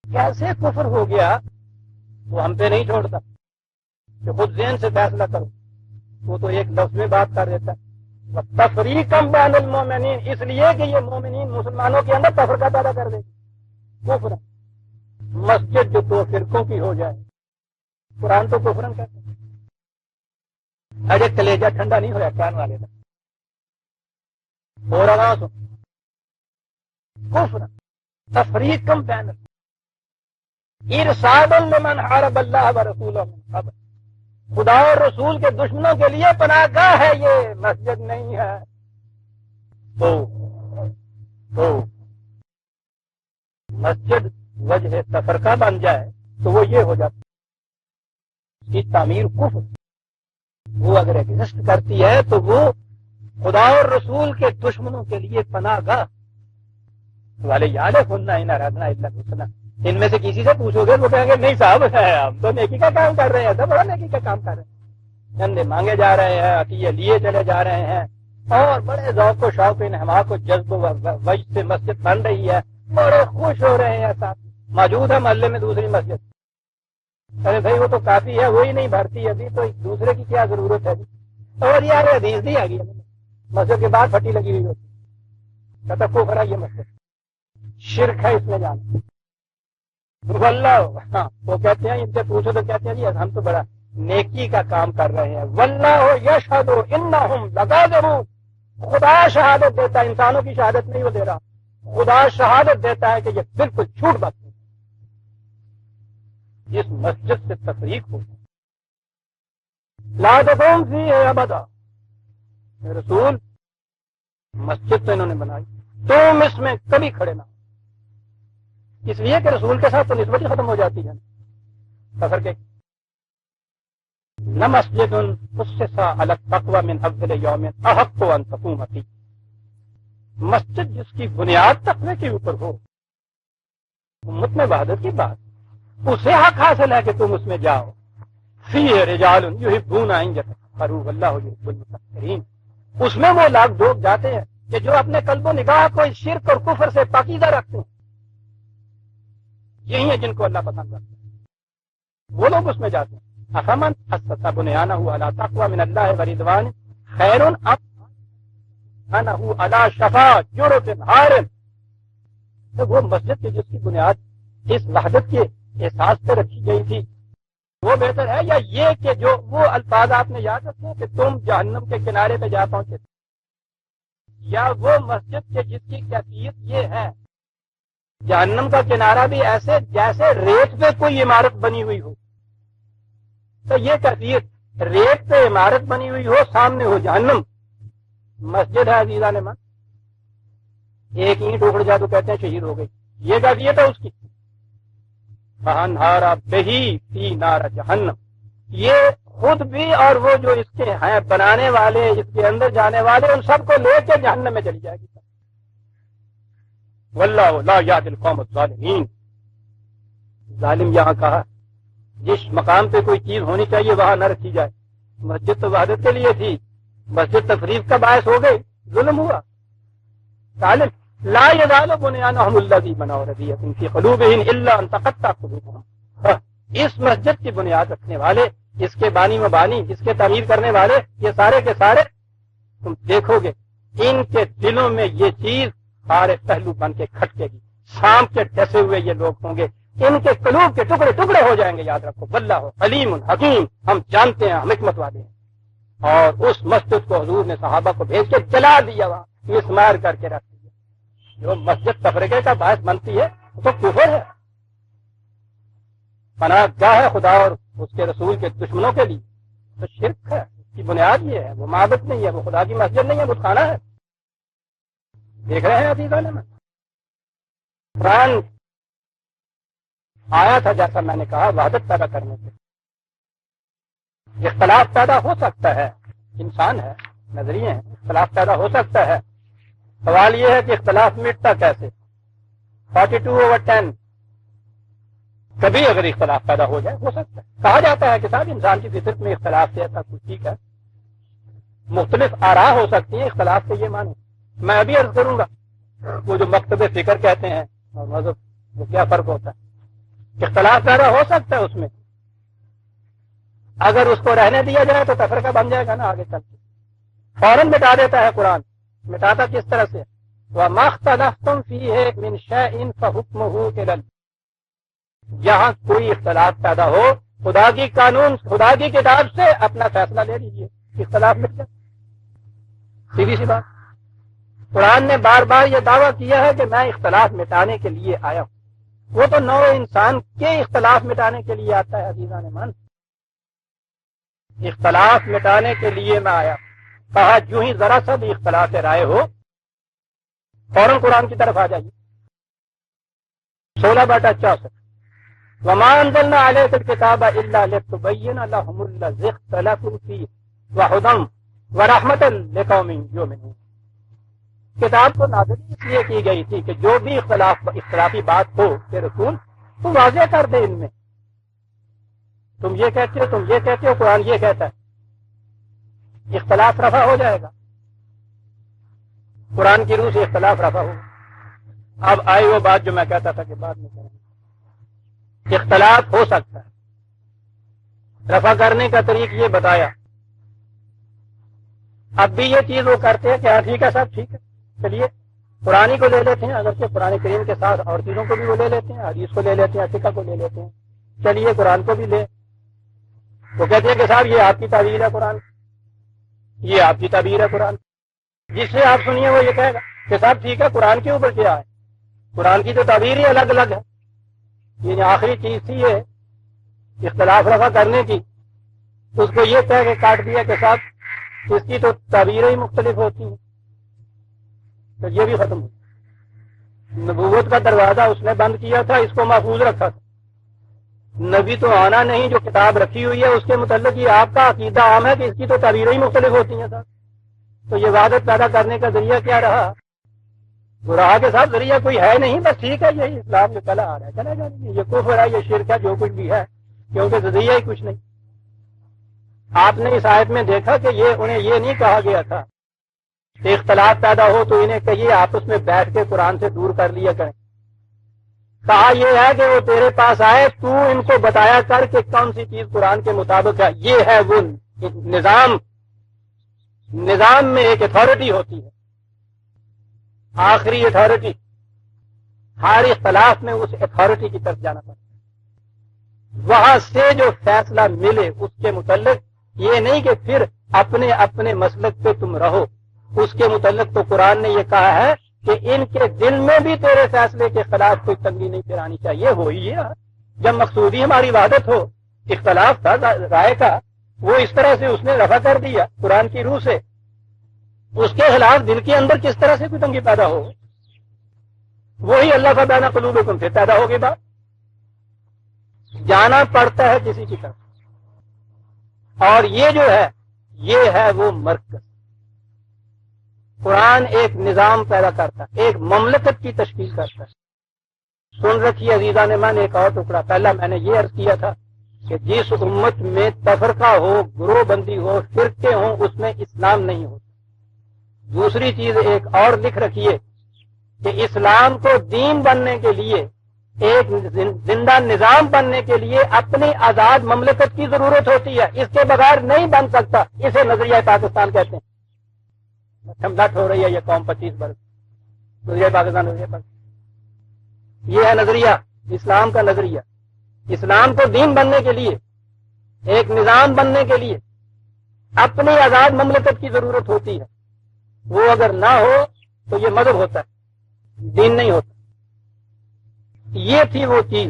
کیسے کفر ہو گیا وہ ہم پہ نہیں چھوڑتا کہ خود ذہن سے فیصلہ کرو، وہ تو ایک لفظ میں بات کر دیتا ہے، تفریقا بین المومنین، اس لیے کہ یہ مومنین مسلمانوں کے اندر تفرقہ پیدا کر دے، کفر مسجد جو دو فرقوں کی ہو جائے، قرآن تو کفرن کہتا ہے۔ اجے کلیجہ ٹھنڈا نہیں ہوا کان والے کا، ہو رہا سو کفر تفریقا بین ارصادا لمن حارب اللہ ورسولہ من قبل، خدا اور رسول کے دشمنوں کے لیے پناہ گاہ ہے، یہ مسجد نہیں ہے۔ تو مسجد وجہ تفرقہ بن جائے تو وہ یہ ہو جاتا ہے، اس کی تعمیر کفر، وہ اگر ایگزسٹ کرتی ہے تو وہ خدا اور رسول کے دشمنوں کے لیے پناہ گاہ والے یاد ہے سننا ہی نہ رہنا الا، ان میں سے کسی سے پوچھو گے وہ کہیں گے نہیں صاحب ہم تو نیکی کا کام کر رہے ہیں، تو بڑا نیکی کا کام کر رہے ہیں، چندے مانگے جا رہے ہیں، عطیے لیے چلے جا رہے ہیں، اور بڑے ذوق و شوق انہما کو جذب و وجد سے مسجد بن رہی ہے، بڑے خوش ہو رہے ہیں، ساتھ موجود ہے محلے میں دوسری مسجد، ارے بھائی وہ تو کافی ہے، وہی نہیں بھرتی ابھی تو دوسرے کی کیا ضرورت ہے، اور یار حدیث دی آ گئی مسجد کے بعد پھٹی لگی ہوئی ہوتی، کہتا کو کرا یہ مسجد شرک ہے اس میں جانا، واللہ ہاں وہ کہتے ہیں ان سے پوچھو تو کہتے ہیں جی ہم تو بڑا نیکی کا کام کر رہے ہیں. واللہ یشہد انہم لکاذبون. خدا شہادت دیتا ہے, انسانوں کی شہادت نہیں وہ دے رہا, خدا شہادت دیتا ہے کہ یہ بالکل جھوٹ بات ہے. جس مسجد سے تفریق ہو لا تقوم فیہ ابدا, رسول مسجد تو انہوں نے بنائی, تم اس میں کبھی کھڑے نہ, اس لیے کہ رسول کے ساتھ تو نسبت ہی ختم ہو جاتی ہے سفر کے. نہ مسجد اسس علی التقوی من اول یوم احق ان تقوم فیہ, مسجد جس کی بنیاد تقوی کے اوپر ہو, امت میں وحدت کی بات, اسے حق حاصل ہے کہ تم اس میں جاؤ. فیہ رجال یحبون ان یتطہروا واللہ یحب المطہرین, اس میں وہ لوگ جاتے ہیں کہ جو اپنے قلب و نگاہ کو شرک اور کفر سے پاکیزہ رکھتے ہیں, یہی ہیں جن کو اللہ پسند کرتا ہے, وہ لوگ اس میں جاتے ہیں. افمن اسس بنیانہ علی تقوی من اللہ ورضوان خیر ام انہ علی شفا جرف ہار, تو وہ مسجد کی جس کی بنیاد اس وحدت کے احساس پہ رکھی گئی تھی وہ بہتر ہے, یا یہ کہ جو وہ الفاظ آپ نے یاد رکھے ہیں کہ تم جہنم کے کنارے پہ جا پہنچے, یا وہ مسجد کے جس کی کیفیت یہ ہے جہنم کا کنارہ بھی ایسے جیسے ریت پہ کوئی عمارت بنی ہوئی ہو, تو یہ کیفیت ریت پہ عمارت بنی ہوئی ہو, سامنے ہو جہنم. مسجد ہے عزیزان من, ایک اینٹ اکھڑ جائے تو کہتے ہیں شہید ہو گئی, یہ کیفیت ہے اس کی. فانہارا بہی فی نار جہنم, یہ خود بھی اور وہ جو اس کے ہیں بنانے والے, اس کے اندر جانے والے, ان سب کو لے کے جہنم میں چلی جائے گی. واللہ لا یہدی القوم الظالمین, ظالم یہاں کہا جس مقام پہ کوئی چیز ہونی چاہیے وہاں نہ رکھی جائے. مسجد تو وحدت کے لیے تھی, مسجد تفریق کا باعث ہو گئی, ظلم ہوا. ظالم لا یزال بنیانہم الذی بنوا رضیۃ فی قلوبہم الا ان تقطع قلوبہم, اس مسجد کی بنیاد رکھنے والے, اس کے بانی مبانی, اس کے تعمیر کرنے والے, یہ سارے کے سارے تم دیکھو گے ان کے دلوں میں یہ چیز سارے پہلو بن کے کھٹکے گی, سانپ کے ڈسے ہوئے یہ لوگ ہوں گے, ان کے قلوب کے ٹکڑے ٹکڑے ہو جائیں گے. یاد رکھو واللہ علیم حکیم, ہم جانتے ہیں, ہم حکمت والے ہیں. اور اس مسجد کو حضور نے صحابہ کو بھیج کے جلا دیا, وہاں مسمار کر کے رکھ دیا. جو مسجد تفرقے کا باعث بنتی ہے وہ تو کفر ہے, پناہ گاہ ہے خدا اور اس کے رسول کے دشمنوں کے لیے, تو شرک ہے. اس کی بنیاد یہ ہے, وہ معبد نہیں ہے, وہ خدا کی مسجد نہیں ہے, بت خانہ ہے. دیکھ رہے ہیں عزیزان میں, قرآن آیا تھا جیسا میں نے کہا وحدت پیدا کرنے سے. اختلاف پیدا ہو سکتا ہے, انسان ہے, نظریے ہیں, اختلاف پیدا ہو سکتا ہے. سوال یہ ہے کہ اختلاف مٹتا کیسے. 42/10 کبھی اگر اختلاف پیدا ہو جائے ہو سکتا ہے. کہا جاتا ہے کہ صاحب انسان کی فطرت میں اختلاف سے ایسا کچھ ٹھیک ہے, مختلف آراء ہو سکتی ہیں, اختلاف سے یہ مانو. میں ابھی عرض کروں گا وہ جو مکتب فکر کہتے ہیں اور مذہب, وہ کیا فرق ہوتا ہے. اختلاف پیدا ہو سکتا ہے اس میں, اگر اس کو رہنے دیا جائے تو تفرقہ بن جائے گا نا آگے چل کے. فوراً مٹا دیتا ہے قرآن. مٹاتا کس طرح سے, وَمَا اخْتَلَفْتُمْ فِيهِ مِنْ شَيْءٍ فَحُكْمُهُ إِلَى اللَّهِ, جہاں کوئی اختلاف پیدا ہو خدا کی قانون, خدا کی کتاب سے اپنا فیصلہ لے لیجیے, اختلاف مٹ جائے. سیدھی سی بات. قرآن نے بار بار یہ دعویٰ کیا ہے کہ میں اختلاف مٹانے کے لیے آیا ہوں. وہ تو نوع انسان کے اختلاف مٹانے کے لیے آتا ہے عزیزان من, اختلاف مٹانے کے لیے میں آیا. کہا جو ہی ذرا سا بھی اختلاف رائے ہو فوراً قرآن کی طرف آ جائیے. 16/64 وَمَا أَنزَلْنَا عَلَيْكَ الْكِتَابَ إِلَّا لِتُبَيِّنَ لَهُمُ الَّذِي اخْتَلَفُوا فِيهِ وَهُدًى وَرَحْمَةً لِقَوْمٍ يُؤْمِنُونَ. کتاب کو نازل اس لیے کی گئی تھی کہ جو بھی اختلافی بات ہو کہ رسول تو واضح کر دے ان میں. تم یہ کہتے ہو, تم یہ کہتے ہو, قرآن یہ کہتا ہے, اختلاف رفع ہو جائے گا. قرآن کی روح سے اختلاف رفع ہو. اب آئی وہ بات جو میں کہتا تھا کہ بعد میں کریں گے. اختلاف ہو سکتا ہے, رفع کرنے کا طریق یہ بتایا. اب بھی یہ چیز وہ کرتے ہیں کہ ہاں ٹھیک ہے صاحب, ٹھیک ہے چلیے قرآن کو لے لیتے ہیں، اگرچہ قرآن کریم کے ساتھ اور چیزوں کو بھی وہ لے لیتے ہیں، حدیث کو لے لیتے ہیں، فقہ کو لے لیتے ہیں، چلیے قرآن کو بھی لے. وہ کہتے ہیں کہ صاحب یہ آپ کی تعبیر ہے قرآن، یہ آپ کی تعبیر ہے قرآن. جس سے آپ سنیے وہ یہ کہے گا کہ صاحب ٹھیک ہے قرآن کے اوپر کیا ہے، قرآن کی تو تعبیر ہی الگ الگ ہے. یہ آخری چیز تھی یہ اختلاف رفع کرنے کی، اس کو یہ کہہ کے کاٹ دیا کہ صاحب اس کی تو تعبیریں ہی مختلف ہوتی ہیں. تو یہ بھی ختم ہو. نبوت کا دروازہ اس نے بند کیا تھا، اس کو محفوظ رکھا تھا. نبی تو آنا نہیں، جو کتاب رکھی ہوئی ہے اس کے متعلق یہ آپ کا عقیدہ عام ہے کہ اس کی تو تعبیریں ہی مختلف ہوتی ہیں صاحب. تو یہ وحدت پیدا کرنے کا ذریعہ کیا رہا؟ وہ رہا کے ساتھ ذریعہ کوئی ہے نہیں، بس ٹھیک ہے یہی اسلام جو چلا آ رہا ہے چلا جائے، یہ کفر ہے، یہ شرک ہے، جو کچھ بھی ہے، کیونکہ ذریعہ ہی کچھ نہیں. آپ نے اس آیت میں دیکھا کہ انہیں یہ نہیں کہا گیا تھا کہ اختلاف پیدا ہو تو انہیں کہیے آپس میں بیٹھ کے قرآن سے دور کر لیا کریں. کہا یہ ہے کہ وہ تیرے پاس آئے، تو ان کو بتایا کر کہ کون سی چیز قرآن کے مطابق ہے. یہ ہے وہ نظام میں ایک اتھارٹی ہوتی ہے، آخری اتھارٹی. ہر اختلاف میں اس اتھارٹی کی طرف جانا پڑتا ہے، وہاں سے جو فیصلہ ملے اس کے متعلق. یہ نہیں کہ پھر اپنے اپنے مسلک پہ تم رہو. اس کے متعلق تو قرآن نے یہ کہا ہے کہ ان کے دل میں بھی تیرے فیصلے کے خلاف کوئی تنگی نہیں پھرانی چاہیے. وہی ہے جب مقصودی ہماری وحدت ہو، اختلاف تھا رائے کا، وہ اس طرح سے اس نے رفع کر دیا قرآن کی روح سے. اس کے خلاف دل کے اندر کس طرح سے کوئی تنگی پیدا ہو، وہی اللہ کا بین قلوبکم سے پیدا ہوگی. بات جانا پڑتا ہے کسی کی طرف. اور یہ جو ہے یہ ہے وہ مرکز. قرآن ایک نظام پیدا کرتا ہے، ایک مملکت کی تشکیل کرتا ہے. سن رکھیے عزیزان من ایک اور ٹکڑا. پہلا میں نے یہ عرض کیا تھا کہ جس امت میں تفرقہ ہو، گروہ بندی ہو، فرقے ہوں، اس میں اسلام نہیں ہوتا. دوسری چیز ایک اور لکھ رکھیے کہ اسلام کو دین بننے کے لیے، ایک زندہ نظام بننے کے لیے اپنی آزاد مملکت کی ضرورت ہوتی ہے. اس کے بغیر نہیں بن سکتا. اسے نظریہ پاکستان کہتے ہیں. ٹھمڈٹ ہو رہی ہے یہ قوم 25 برس نظریہ پاکستان نظریہ پاکستان. یہ ہے نظریہ اسلام کا نظریہ. اسلام کو دین بننے کے لیے، ایک نظام بننے کے لیے اپنی آزاد مملکت کی ضرورت ہوتی ہے. وہ اگر نہ ہو تو یہ مذہب ہوتا ہے، دین نہیں ہوتا. یہ تھی وہ چیز.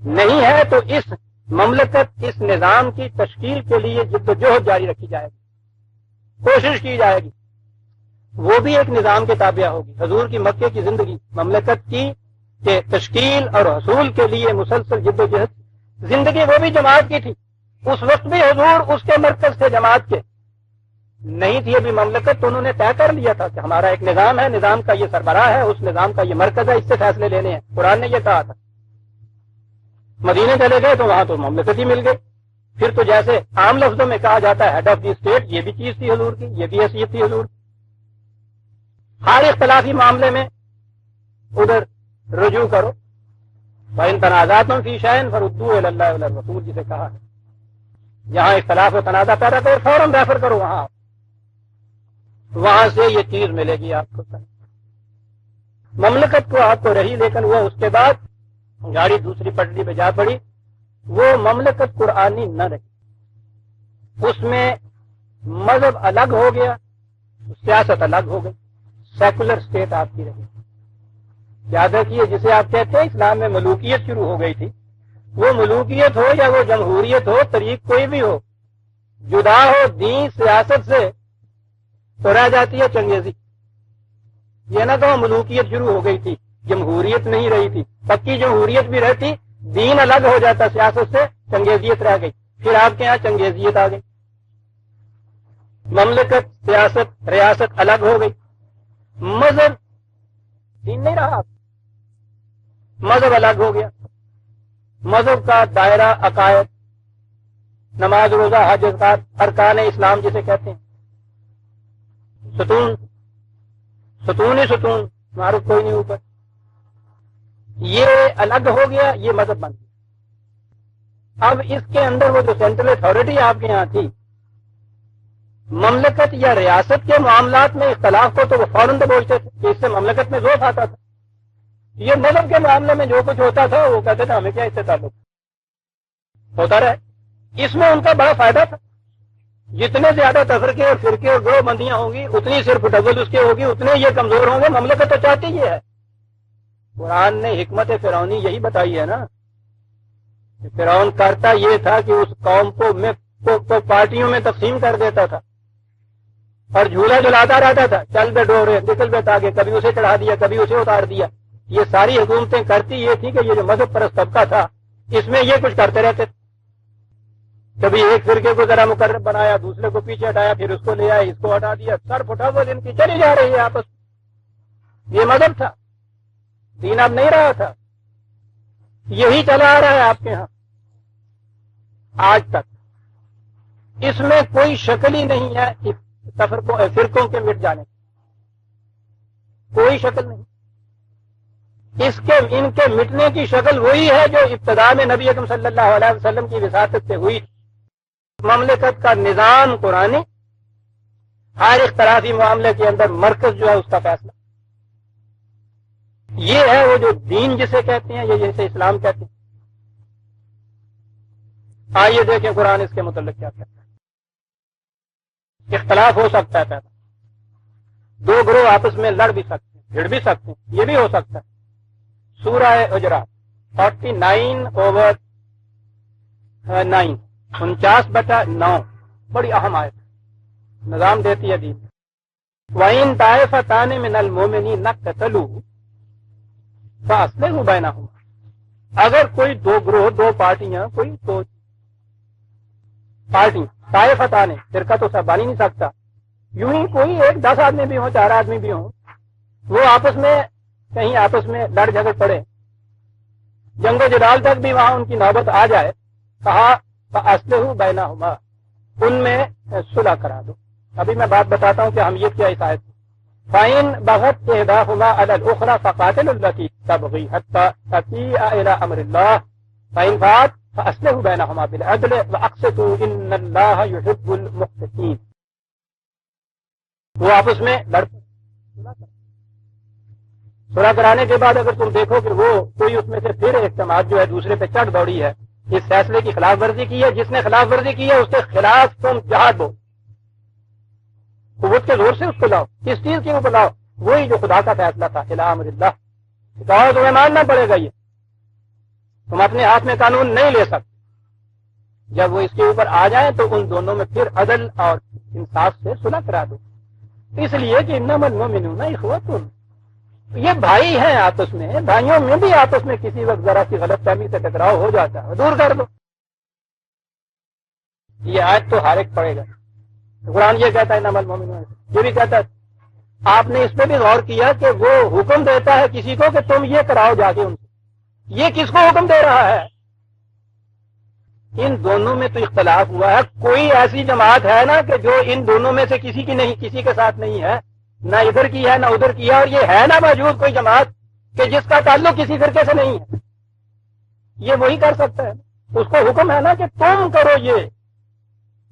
نہیں ہے تو اس مملکت، اس نظام کی تشکیل کے لیے جدوجہد جاری رکھی جائے گی، کوشش کی جائے گی. وہ بھی ایک نظام کے تابع ہوگی. حضور کی مکے کی زندگی مملکت کی تشکیل اور حصول کے لیے مسلسل جدوجہد. زندگی وہ بھی جماعت کی تھی. اس وقت بھی حضور اس کے مرکز سے جماعت کے نہیں تھی ابھی مملکت، تو انہوں نے طے کر لیا تھا کہ ہمارا ایک نظام ہے، نظام کا یہ سربراہ ہے، اس نظام کا یہ مرکز ہے، اس سے فیصلے لینے ہیں. قرآن نے یہ کہا تھا. مدینے چلے گئے تو وہاں تو مملکت ہی مل گئی. پھر تو جیسے عام لفظوں میں کہا جاتا ہے ہیڈ آف دی اسٹیٹ، یہ بھی چیز تھی حضور کی، یہ بھی حیثیت تھی حضور. ہر اختلافی معاملے میں ادھر رجوع کرو. فَإِن تَنَازَعْتُمْ فِي شَيْءٍ فَرُدُّوهُ إِلَى اللَّهِ وَالرَّسُولِ جسے کہا ہے. جہاں اختلاف و تنازع پیدا کرو فوراً ریفر کرو وہاں سے یہ چیز ملے گی آپ کو. مملکت کو آپ کو رہی، لیکن وہ اس کے بعد گاڑی دوسری پٹری پہ جا پڑی. وہ مملکت قرآنی نہ رہی. اس میں مذہب الگ ہو گیا، سیاست الگ ہو گئی. سیکولر اسٹیٹ آپ کی رہی. یاد رکھیے جسے آپ کہتے ہیں اسلام میں ملوکیت شروع ہو گئی تھی، وہ ملوکیت ہو یا وہ جمہوریت ہو، طریق کوئی بھی ہو، جدا ہو دین سیاست سے تو رہ جاتی ہے چنگیزی. یہ نہ کہو ملوکیت شروع ہو گئی تھی، جمہوریت نہیں رہی تھی. پکی جمہوریت بھی رہتی، دین الگ ہو جاتا سیاست سے، چنگیزیت رہ گئی. پھر آپ کے یہاں چنگیزیت آ گئی. مملکت، سیاست، ریاست الگ ہو گئی. مذہب دین نہیں رہا، مذہب الگ ہو گیا. مذہب کا دائرہ عقائد، نماز، روزہ، حج، زکات، ارکان اسلام جسے کہتے ہیں، ستون، ستون ہی ستون، معروف کوئی نہیں اوپر. یہ الگ ہو گیا، یہ مذہب بن گیا. اب اس کے اندر وہ جو سینٹرل اتھارٹی آپ کے یہاں تھی، مملکت یا ریاست کے معاملات میں اختلاف کو تو وہ فوراً دبوچتے تھے کہ اس سے مملکت میں ذوق آتا تھا. یہ مذہب کے معاملے میں جو کچھ ہوتا تھا وہ کہتے تھے ہمیں کیا اس سے تعلق ہوتا رہے. اس میں ان کا بڑا فائدہ تھا. جتنے زیادہ تفرقے اور فرقے اور گروہ بندیاں ہوں گی اتنی صرف ڈبل اس کے ہوگی, اتنے یہ کمزور ہوں گے. مملکت تو چاہتی یہ ہے. قرآن نے حکمت فرعونی یہی بتائی ہے نا کہ فرعون کرتا یہ تھا کہ اس قوم کو پارٹیوں میں تقسیم کر دیتا تھا اور جھولا جلاتا رہتا تھا. چل بے ڈورے نکل بے تاگے, کبھی اسے چڑھا دیا کبھی اسے اتار دیا. یہ ساری حکومتیں کرتی یہ تھی کہ یہ جو مذہب پرست طبقہ تھا اس میں یہ کچھ کرتے رہتے. کبھی ایک فرقے کو ذرا مقرر بنایا, دوسرے کو پیچھے ہٹایا, پھر اس کو لے آیا, اس کو ہٹا دیا. سر پھٹا ہوا دن کی چلی جا رہی ہے آپس. یہ مذہب تھا, دین اب نہیں رہا تھا. یہی چلا آ رہا ہے آپ کے ہاں آج تک. اس میں کوئی شکل ہی نہیں ہے فرقوں کے مٹ جانے, کوئی شکل نہیں. ان کے مٹنے کی شکل وہی ہے جو ابتدا میں نبی اکرم صلی اللہ علیہ وسلم کی وساطت سے ہوئی. مملکت کا نظام قرآنی, ہر اختلافی معاملے کے اندر مرکز جو ہے اس کا فیصلہ. یہ ہے وہ جو دین جسے کہتے ہیں, یہ جسے اسلام کہتے ہیں. آئیے دیکھیں قرآن اس کے متعلق کیا کہتا ہے. اختلاف ہو سکتا ہے پیدا, دو گروہ آپس میں لڑ بھی سکتے ہیں, بھڑ بھی سکتے ہیں, یہ بھی ہو سکتا ہے. سورہ حجرات 49/9 49/9 بڑی اہم آیت, نظام دیتی ہے دین. وَإِن طَائِفَتَانِ مِنَ الْمُؤْمِنِينَ اقْتَتَلُوا فَأَصْلِحُوا بَيْنَهُمَا. اگر کوئی دو گروہ, دو پارٹیاں, کوئی دو پارٹی, طائفتان, فرقہ تو سب بن ہی نہیں سکتا, یوں ہی کوئی 10 آدمی بھی ہوں, 4 آدمی بھی ہوں, وہ آپس میں کہیں آپس میں لڑ جھگڑ پڑے, جنگ و جدال تک بھی وہاں ان کی نوبت آ جائے, کہا فَأَصْلِحُوا بَيْنَهُمَا, ان میں صلح کرا دو. ابھی میں بات بتاتا ہوں کہ ہم یہ کیا آیت. فَإِن بَغَتْ إِحْدَاهُمَا عَلَى الْأُخْرَى فَقَاتِلُوا الَّتِي تَبْغِي حَتَّى تَفِيءَ إِلَى أَمْرِ اللَّهِ فَإِن فَاءَتْ فَأَصْلِحُوا بَيْنَهُمَا بِالْعَدْلِ وَأَقْسِطُوا إِنَّ اللَّهَ يُحِبُّ الْمُقْسِطِينَ. وہ آپس میں لڑ صلح کرانے کے بعد اگر تم دیکھو کہ وہ کوئی اس میں سے پھر ایک جماعت جو ہے دوسرے پہ چڑھ دوڑی ہے, اس فیصلے کی خلاف ورزی کی ہے, جس نے خلاف ورزی کی ہے اس کے خلاف تم جہاد دو, قوت کے زور سے اس کو لاؤ. کس چیز کے اوپر لاؤ؟ وہی جو خدا کا فیصلہ تھا, الی امر اللہ. کہو تمہیں ماننا پڑے گا, یہ تم اپنے ہاتھ میں قانون نہیں لے سکتے. جب وہ اس کے اوپر آ جائیں تو ان دونوں میں پھر عدل اور انصاف سے صلح کرا دو. اس لیے کہ انما المؤمنون اخوۃ, یہ بھائی ہیں آپس میں, بھائیوں میں بھی آپس میں کسی وقت ذرا سی غلط فہمی سے ٹکراؤ ہو جاتا ہے, دور کر دو. یہ آیت تو ہر ایک پڑے گا. قرآن یہ کہتا ہے انما المؤمنون, یہ بھی کہتا ہے. آپ نے اس پہ بھی غور کیا کہ وہ حکم دیتا ہے کسی کو کہ تم یہ کراؤ جا کے ان سے, یہ کس کو حکم دے رہا ہے؟ ان دونوں میں تو اختلاف ہوا ہے. کوئی ایسی جماعت ہے نا کہ جو ان دونوں میں سے کسی کی نہیں, کسی کے ساتھ نہیں ہے, نہ ادھر کی ہے نہ ادھر کی ہے, اور یہ ہے نا موجود کوئی جماعت کہ جس کا تعلق کسی فرقے سے نہیں ہے. یہ وہی کر سکتا ہے, اس کو حکم ہے نا کہ تم کرو یہ.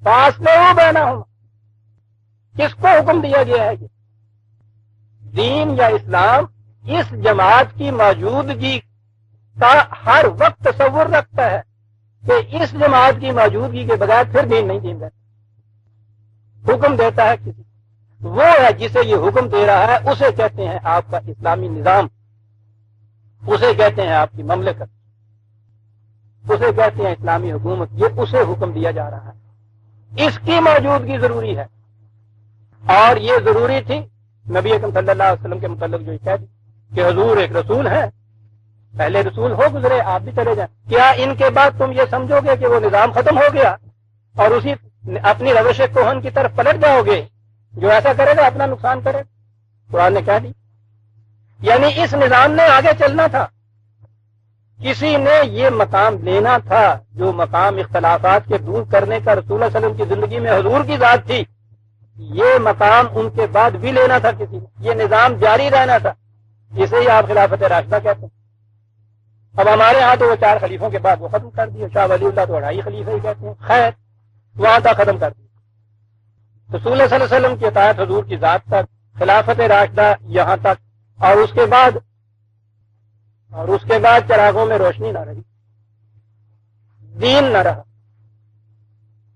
فاصلحوا بینہم, کس کو حکم دیا گیا ہے؟ یہ دین یا اسلام اس جماعت کی موجودگی کا ہر وقت تصور رکھتا ہے کہ اس جماعت کی موجودگی کے بغیر پھر دین نہیں دین رہتا. حکم دیتا ہے کسی, وہ ہے جسے یہ حکم دے رہا ہے, اسے کہتے ہیں آپ کا اسلامی نظام, اسے کہتے ہیں آپ کی مملکت, اسے کہتے ہیں اسلامی حکومت. یہ اسے حکم دیا جا رہا ہے, اس کی موجودگی ضروری ہے. اور یہ ضروری تھی نبی اکرم صلی اللہ علیہ وسلم کے متعلق جو کہہ دی کہ حضور ایک رسول ہے, پہلے رسول ہو گزرے, آپ بھی چلے جائیں. کیا ان کے بعد تم یہ سمجھو گے کہ وہ نظام ختم ہو گیا اور اسی اپنی روش کوہن کی طرف پلٹ جاؤ گے؟ جو ایسا کرے گا اپنا نقصان کرے. قرآن نے کہہ دی, یعنی اس نظام نے آگے چلنا تھا. کسی نے یہ مقام لینا تھا جو مقام اختلافات کے دور کرنے کا رسول اللہ علیہ وسلم کی زندگی میں حضور کی ذات تھی. یہ مقام ان کے بعد بھی لینا تھا کسی نے, یہ نظام جاری رہنا تھا. اسے ہی آپ خلافت راشدہ کہتے ہیں. اب ہمارے ہاں تو وہ 4 خلیفوں کے بعد وہ ختم کر دیے. شاہ ولی اللہ تو 2.5 خلیفہ ہی کہتے ہیں. خیر, وہاں تک ختم کر دیا. رسول صلی اللہ علیہ وسلم کی اطاعت حضور کی ذات تک، خلافت راشدہ یہاں تک، اور اس کے بعد چراغوں میں روشنی نہ رہی، دین نہ رہا۔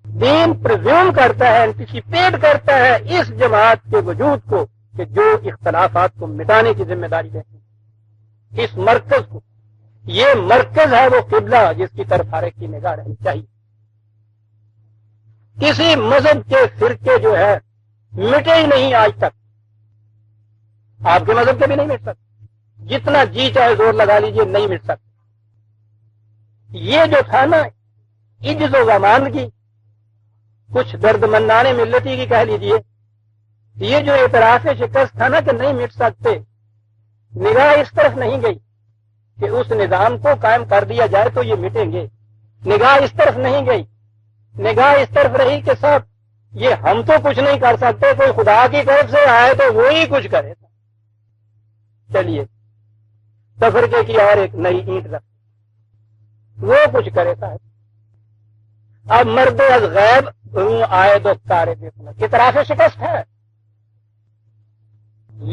دین پرزیوم کرتا ہے، اینٹیسپیٹ کرتا ہے اس جماعت کے وجود کو کہ جو اختلافات کو مٹانے کی ذمہ داری لیتی ہے، اس مرکز کو۔ یہ مرکز ہے وہ قبلہ جس کی طرف ہر ایک کی نگاہ رہنی چاہیے۔ کسی مذہب کے فرقے جو ہے مٹے ہی نہیں آج تک، آپ کے مذہب کے بھی نہیں مٹ سکتے، جتنا جی چاہے زور لگا لیجئے نہیں مٹ سکتے۔ یہ جو تھا نا عجز و واماندگی، کچھ درد مندانِ ملتی کی کہہ لیجئے، یہ جو اعتراف شکست تھا نا کہ نہیں مٹ سکتے، نگاہ اس طرف نہیں گئی کہ اس نظام کو قائم کر دیا جائے تو یہ مٹیں گے، نگاہ اس طرف نہیں گئی، نگاہ اس طرف رہی کہ صاحب یہ ہم تو کچھ نہیں کر سکتے، کوئی خدا کی طرف سے آئے تو وہی کچھ کرے۔ چلیے تفرقے کی اور ایک نئی اینٹ رکھ، وہ کچھ کرے صاحب۔ اب مرد از غیب آئے دو کارے دیکھنا، اعتراف شکست ہے۔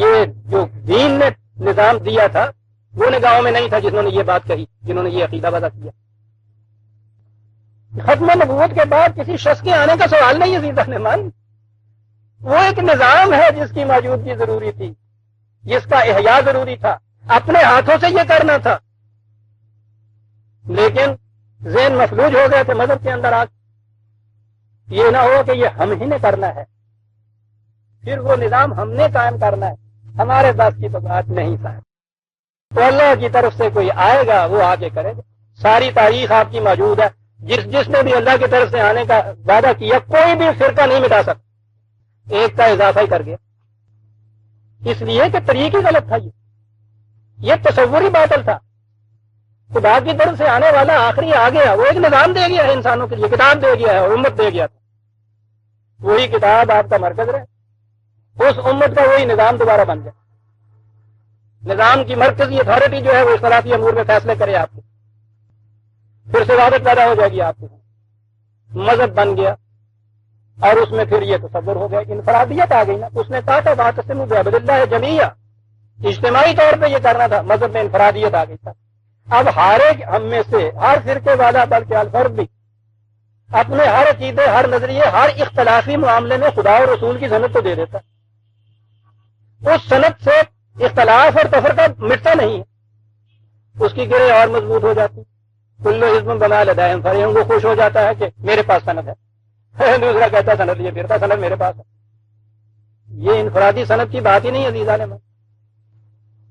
یہ جو دین نے نظام دیا تھا وہ نگاہوں میں نہیں تھا جنہوں نے یہ بات کہی، جنہوں نے یہ عقیدہ وضع کیا۔ ختم نبوت کے بعد کسی شخص کے آنے کا سوال نہیں ہے سیدھا نمان، وہ ایک نظام ہے جس کی موجودگی ضروری تھی، جس کا احیاء ضروری تھا، اپنے ہاتھوں سے یہ کرنا تھا، لیکن ذہن مفلوج ہو گئے تھے مذہب کے اندر آ کے۔ یہ نہ ہو کہ یہ ہم ہی نے کرنا ہے، پھر وہ نظام ہم نے قائم کرنا ہے، ہمارے بس کی تو بات نہیں صاحب۔ تو اللہ کی طرف سے کوئی آئے گا وہ آگے کرے گا۔ ساری تاریخ آپ کی موجود ہے، جس نے بھی اللہ کی طرف سے آنے کا وعدہ کیا کوئی بھی فرقہ نہیں مٹا سکتا، ایک کا اضافہ ہی کر گیا، اس لیے کہ طریق ہی غلط تھا، یہ تصور ہی باطل تھا۔ خدا کی طرف سے آنے والا آخری آ گیا، وہ ایک نظام دے گیا ہے انسانوں کے لیے، کتاب دے گیا ہے، امت دے گیا تھا، وہی کتاب آپ کا مرکز رہے، اس امت کا وہی نظام دوبارہ بن جائے۔ نظام کی مرکزی اتھارٹی جو ہے وہ اختلافی امور میں فیصلے کرے آپ کو، پھر سے وحدت پیدا ہو جائے گی آپ کو، مذہب بن گیا، اور اس میں پھر یہ تصور ہو گیا، انفرادیت آ گئی نا۔ اس نے کہا تھا واعتصموا بعبد اللہ جمیعا، اجتماعی طور پہ یہ کرنا تھا، مذہب میں انفرادیت آ گئی تھا۔ اب ہر ایک ہم میں سے، ہر فرقے والا بلکہ الفرد بھی اپنے ہر عقیدے، ہر نظریے، ہر اختلافی معاملے میں خدا اور رسول کی سند تو دے دیتا، اس سند سے اختلاف اور تفرقہ مٹتا نہیں ہے، اس کی گرہ اور مضبوط ہو جاتی۔ کل حزب بما لدیہم فرحون، وہ خوش ہو جاتا ہے کہ میرے پاس سند ہے، دوسرا کہتا ہے سند یہ پھرتا سند میرے پاس ہے۔ یہ انفرادی سند کی بات ہی نہیں عزیزان من،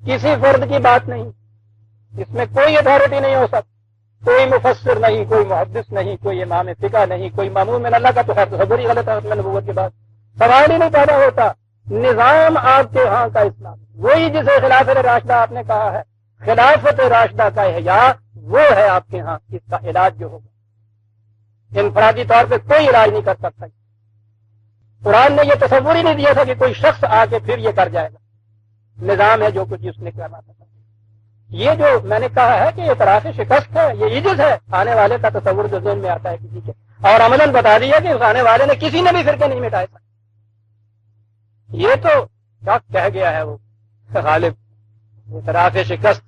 کسی فرد کی بات نہیں، اس میں کوئی اتھارٹی نہیں ہو سکتی، کوئی مفسر نہیں، کوئی محدث نہیں، کوئی امام فقہ نہیں، کوئی مامون من اللہ کا تو خیر تصور ہی غلط ہے ختم نبوت کے بعد، سوال ہی نہیں پیدا ہوتا۔ نظام آپ کے ہاں کا اسلام وہی جسے خلافت راشدہ آپ نے کہا ہے، خلافت راشدہ کا احیاء وہ ہے آپ کے ہاں، اس کا علاج جو ہوگا انفرادی طور پہ کوئی علاج نہیں کر سکتا۔ قرآن نے یہ تصور ہی نہیں دیا تھا کہ کوئی شخص آ کے پھر یہ کر جائے گا، نظام ہے جو کچھ اس نے کرنا تھا۔ یہ جو میں نے کہا ہے کہ اعتراف شکست ہے، یہ عجز ہے آنے والے کا تصور جو ذہن میں آتا ہے کسی کے، اور عملاً بتا دیا کہ اس آنے والے نے کسی نے بھی فرقے نہیں مٹائے سکتے۔ یہ تو کیا کہہ گیا ہے وہ غالب، اعتراف شکست،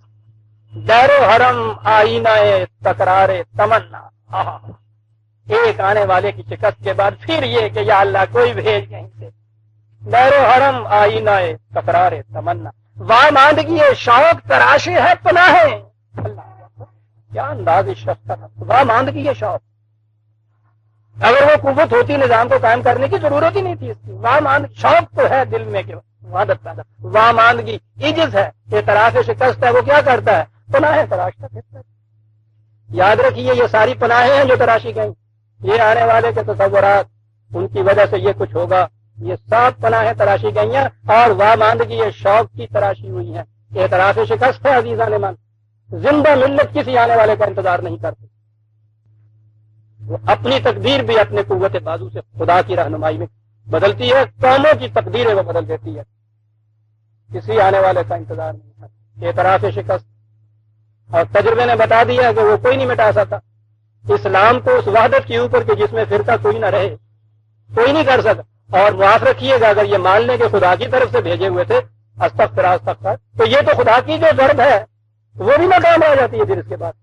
دیر و حرم آئینہ تکرار تمنا، ایک آنے والے کی شکست کے بعد پھر یہ کہ یا اللہ کوئی بھیج کہیں سے، دیر و حرم آئینہ تکرار تمنا، واماندگی شوق تراشے ہے پناہ، اللہ کیا انداز اس شخص کا تھا، واماندگی شوق، اگر وہ قوت ہوتی نظام کو قائم کرنے کی ضرورت ہی نہیں تھی اس کی، شوق تو ہے دل میں کہ وحدت پیدا، واماندگی عجز ہے، اعتراف شکست ہے، وہ کیا کرتا ہے پناہیں تراشتا پھرتا ہے۔ یاد رکھیے یہ ساری پناہیں ہیں جو تراشی گئیں، یہ آنے والے کے تصورات، ان کی وجہ سے یہ کچھ ہوگا، یہ سب پناہیں تراشی گئی ہیں، اور واماندگی یہ شوق کی تراشی ہوئی ہیں۔ اعتراف شکست ہے عزیزان من، زندہ ملت کسی آنے والے کا انتظار نہیں کرتی، وہ اپنی تقدیر بھی اپنے قوت بازو سے خدا کی رہنمائی میں بدلتی ہے، قوموں کی تقدیریں وہ بدل دیتی ہے، کسی آنے والے کا انتظار نہیں کرتی۔ اعتراف شکست، اور تجربے نے بتا دیا کہ وہ کوئی نہیں مٹا سکتا اسلام کو اس وحدت کے اوپر کہ جس میں فرقہ کوئی نہ رہے، کوئی نہیں کر سکتا۔ اور معاف رکھیے گا اگر یہ مان لیں کہ خدا کی طرف سے بھیجے ہوئے تھے استغفر استغفر، تو یہ تو خدا کی جو ضرب ہے وہ بھی ناکام آ جاتی ہے پھر اس کے بعد.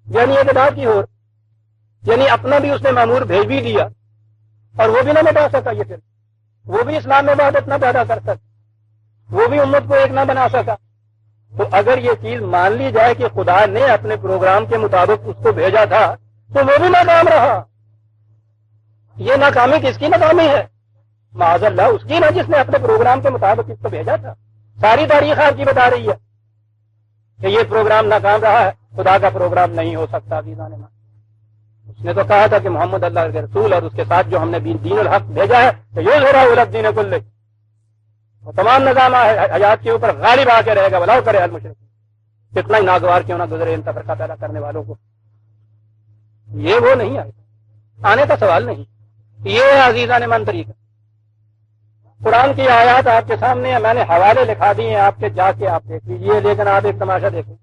یعنی اعتداد کی ہو، یعنی اپنا بھی اس نے مامور بھیج بھی دیا اور وہ بھی نہ مٹا سکا، یہ پھر وہ بھی اسلام میں وحدت نہ پیدا کر سکا، وہ بھی امت کو ایک نہ بنا سکا. تو اگر یہ چیز مان لی جائے کہ خدا نے اپنے پروگرام کے مطابق اس کو بھیجا تھا تو وہ بھی ناکام رہا. یہ ناکامی کس کی ناکامی ہے؟ معاذ اللہ اس کی نا جس نے اپنے پروگرام کے مطابق اس کو بھیجا تھا. ساری تاریخ آپ کی بتا رہی ہے کہ یہ پروگرام ناکام رہا ہے، خدا کا پروگرام نہیں ہو سکتا. اس نے تو کہا تھا کہ محمد اللہ کے رسول اور اس کے ساتھ جو ہم نے دین الحق بھیجا ہے تو یہ ذرا الگ دین کل تمام نظام حیات کے اوپر غالب آ کے رہے گا بلاؤ کرے المشرک. کتنا ہی ناگوار کیوں نہ گزرے ان تفرقہ پیدا کرنے والوں کو. یہ وہ نہیں آئے، آنے کا سوال نہیں. یہ ہے عزیزان من طریقہ. قرآن کی آیات آپ کے سامنے ہیں، میں نے حوالے لکھا دیے ہیں آپ کے، جا کے آپ دیکھ لیجیے. لیکن آپ ایک تماشا دیکھیں،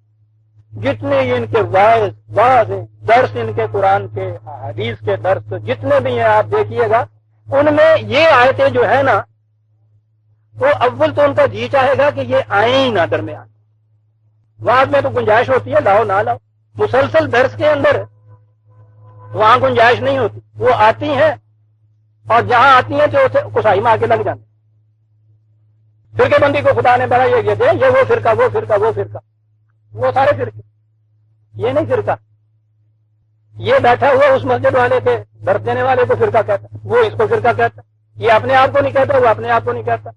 جتنے ان کے واعظ درس، ان کے قرآن کے حدیث کے درس جتنے بھی ہیں آپ دیکھیے گا، ان میں یہ آیتیں جو ہے نا تو اول تو ان کا جی چاہے گا کہ یہ آئیں ہی نہ درمیان. وعد میں تو گنجائش ہوتی ہے لاؤ نہ لاؤ، مسلسل درس کے اندر وہاں گنجائش نہیں ہوتی. وہ آتی ہیں اور جہاں آتی ہیں تو کسائی میں آ کے لگ جاتے. فرقے بندی کو خدا نے بڑا یہ دے، یہ وہ فرقہ وہ فرقہ وہ فرقہ، وہ سارے فرقے. یہ نہیں فرقہ، یہ بیٹھا ہوا اس مسجد والے کے درس دینے والے کو فرقہ کہتا، وہ اس کو فرقہ کہتا. یہ اپنے آپ کو نہیں کہتا، وہ اپنے آپ کو نہیں کہتا.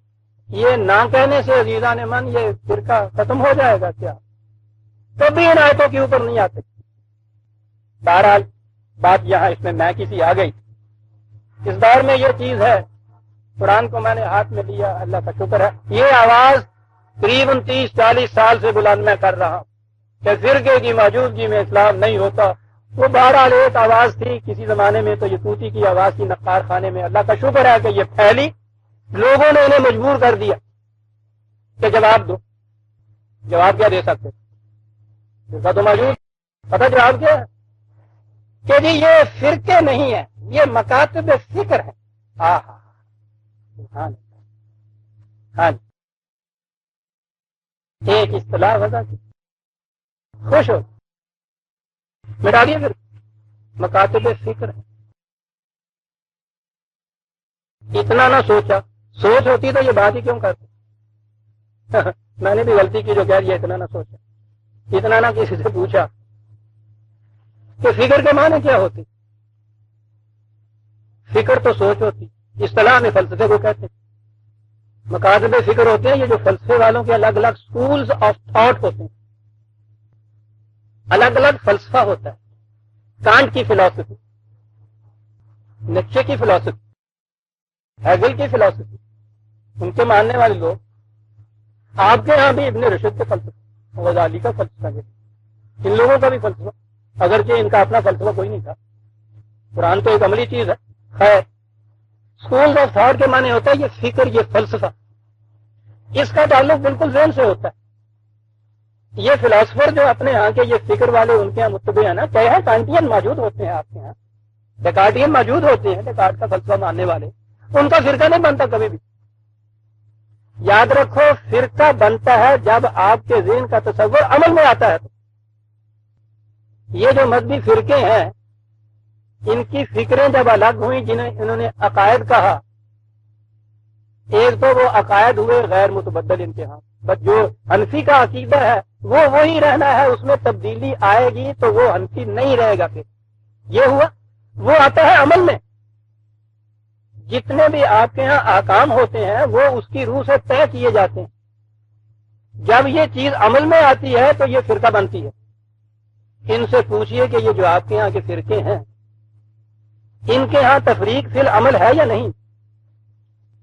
یہ نہ کہنے سے عزیزان من یہ فرقہ ختم ہو جائے گا کیا؟ کبھی ان آیتوں کے اوپر نہیں آتے. بہرحال بات یہاں اس میں میں کسی آ گئی. اس دور میں یہ چیز ہے، قرآن کو میں نے ہاتھ میں لیا، اللہ کا شکر ہے. یہ آواز قریب 30-40 سال سے بلند میں کر رہا ہوں کہ فرقے کی موجودگی میں اسلام نہیں ہوتا. وہ بہرحال ایک آواز تھی کسی زمانے میں، تو یہ طوطی کی آواز تھی نقار خانے میں. اللہ کا شکر ہے کہ یہ پھیلی، لوگوں نے انہیں مجبور کر دیا کہ جواب دو. جواب کیا دے سکتے؟ فرقہ تو موجود. پتہ جواب کیا ہے؟ کہ جی یہ فرقے نہیں ہیں، یہ مکاتب فکر ہے. ہاں ایک اصطلاح وضع کی، خوش ہو مٹا دیا. پھر مکاتب فکر ہے. اتنا نہ سوچا، سوچ ہوتی تو یہ بات ہی کیوں کرتے. میں نے بھی غلطی کی جو کہہ دیا اتنا نہ سوچا، اتنا نہ کسی سے پوچھا کہ فکر کے معنی کیا ہوتی. فکر تو سوچ ہوتی، اصطلاح میں فلسفے کو کہتے ہیں. مکاتب فکر ہوتے ہیں یہ جو فلسفے والوں کے الگ الگ سکولز آف تھاٹ ہوتے ہیں، الگ الگ فلسفہ ہوتا ہے. کانٹ کی فلسفی، نیچے کی فلسفی، ہیگل کی فلسفی، ان کے ماننے والے لوگ. آپ کے ہاں بھی ابن رشد کے فلسفہ، غزالی کا فلسفہ، ان لوگوں کا بھی فلسفہ، اگرچہ ان کا اپنا فلسفہ کوئی نہیں تھا. قرآن تو ایک عملی چیز ہے. خیر، سکول آف تھاٹ کے معنی ہوتا ہے یہ فکر، یہ فلسفہ. اس کا تعلق بالکل ذہن سے ہوتا ہے. یہ فلاسفر جو اپنے ہاں کے یہ فکر والے ان کے یہاں متبع ہیں نا، کیا ہے کانٹین موجود ہوتے ہیں آپ کے یہاں، ڈیکارٹین موجود ہوتے ہیں، ڈیکارٹ کا فلسفہ ماننے والے. ان کا فرقہ نہیں بنتا کبھی بھی. یاد رکھو فرقہ بنتا ہے جب آپ کے ذہن کا تصور عمل میں آتا ہے. تو یہ جو مذہبی فرقے ہیں ان کی فکریں جب الگ ہوئیں، جنہیں انہوں نے عقائد کہا، ایک تو وہ عقائد ہوئے غیر متبدل ان کے ہاں. بس جو حنفی کا عقیدہ ہے وہ وہی رہنا ہے، اس میں تبدیلی آئے گی تو وہ حنفی نہیں رہے گا. پھر یہ ہوا، وہ آتا ہے عمل میں. جتنے بھی آپ کے ہاں احکام ہوتے ہیں وہ اس کی روح سے طے کیے جاتے ہیں. جب یہ چیز عمل میں آتی ہے تو یہ فرقہ بنتی ہے. ان سے پوچھئے کہ یہ جو آپ کے ہاں کے فرقے ہیں ان کے ہاں تفریق فی العمل ہے یا نہیں؟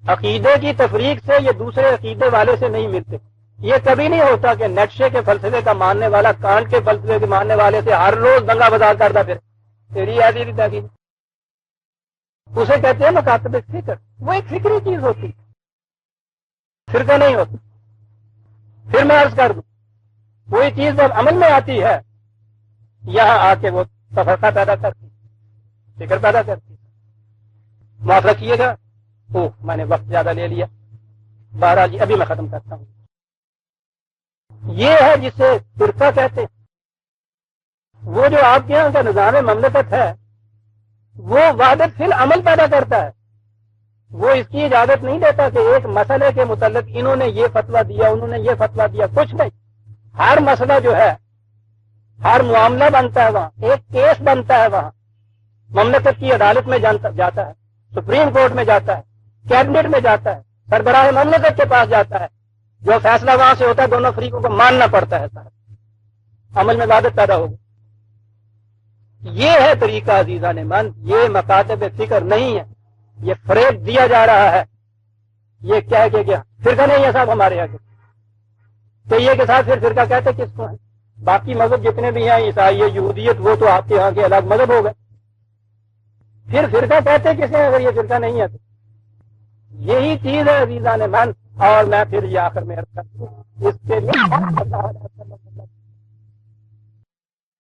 عقیدے کی تفریق سے یہ دوسرے عقیدے والے سے نہیں ملتے. یہ کبھی نہیں ہوتا کہ نیٹشے کے فلسفے کا ماننے والا کانٹ کے فلسفے کے ماننے والے سے ہر روز دنگا بازار کرتا پھر تیری آدھی تحقیق. اسے کہتے ہیں مکاتب فکر. وہ ایک فکری چیز ہوتی، فرقہ نہیں ہوتی. پھر میں عرض کر دوں، وہی چیز جب عمل میں آتی ہے یہاں آ کے وہ تفرقہ پیدا کرتی، فکر پیدا کرتی. معافرہ کیے گا؟ اوہ میں نے وقت زیادہ لے لیا، بہرحال جی ابھی میں ختم کرتا ہوں۔ یہ ہے جسے فرقہ کہتے ہیں۔ وہ جو آپ کے یہاں کا نظام مملکت ہے وہ وحدت فی العمل پیدا کرتا ہے، وہ اس کی اجازت نہیں دیتا کہ ایک مسئلے کے متعلق انہوں نے یہ فتویٰ دیا، انہوں نے یہ فتویٰ دیا، کچھ نہیں۔ ہر مسئلہ جو ہے، ہر معاملہ بنتا ہے وہاں، ایک کیس بنتا ہے وہاں، مملکت کی عدالت میں جاتا ہے، سپریم کورٹ میں جاتا ہے، کیبنٹ میں جاتا ہے، سربراہ مملکت کے پاس جاتا ہے، جو فیصلہ وہاں سے ہوتا ہے دونوں فریقوں کو ماننا پڑتا ہے، سارا عمل میں وحدت پیدا ہوگی۔ یہ ہے طریقہ عزیزان من، یہ مکاتب فکر نہیں ہے، یہ فریب دیا جا رہا ہے۔ یہ کہہ کے کیا فرقہ نہیں ہے صاحب ہمارے یہاں کے، تو یہ کے ساتھ پھر فرقہ کہتے کس کو ہیں؟ باقی مذہب جتنے بھی ہیں، عیسائیت، یہودیت، وہ تو آپ کے یہاں کے الگ مذہب ہو گئے، پھر فرقہ کہتے کسے اگر یہ فرقہ نہیں ہے تو؟ یہی چیز ہے عزیزان من، اور میں پھر یہ آخر میں عرض کرتا ہوں اس کے لیے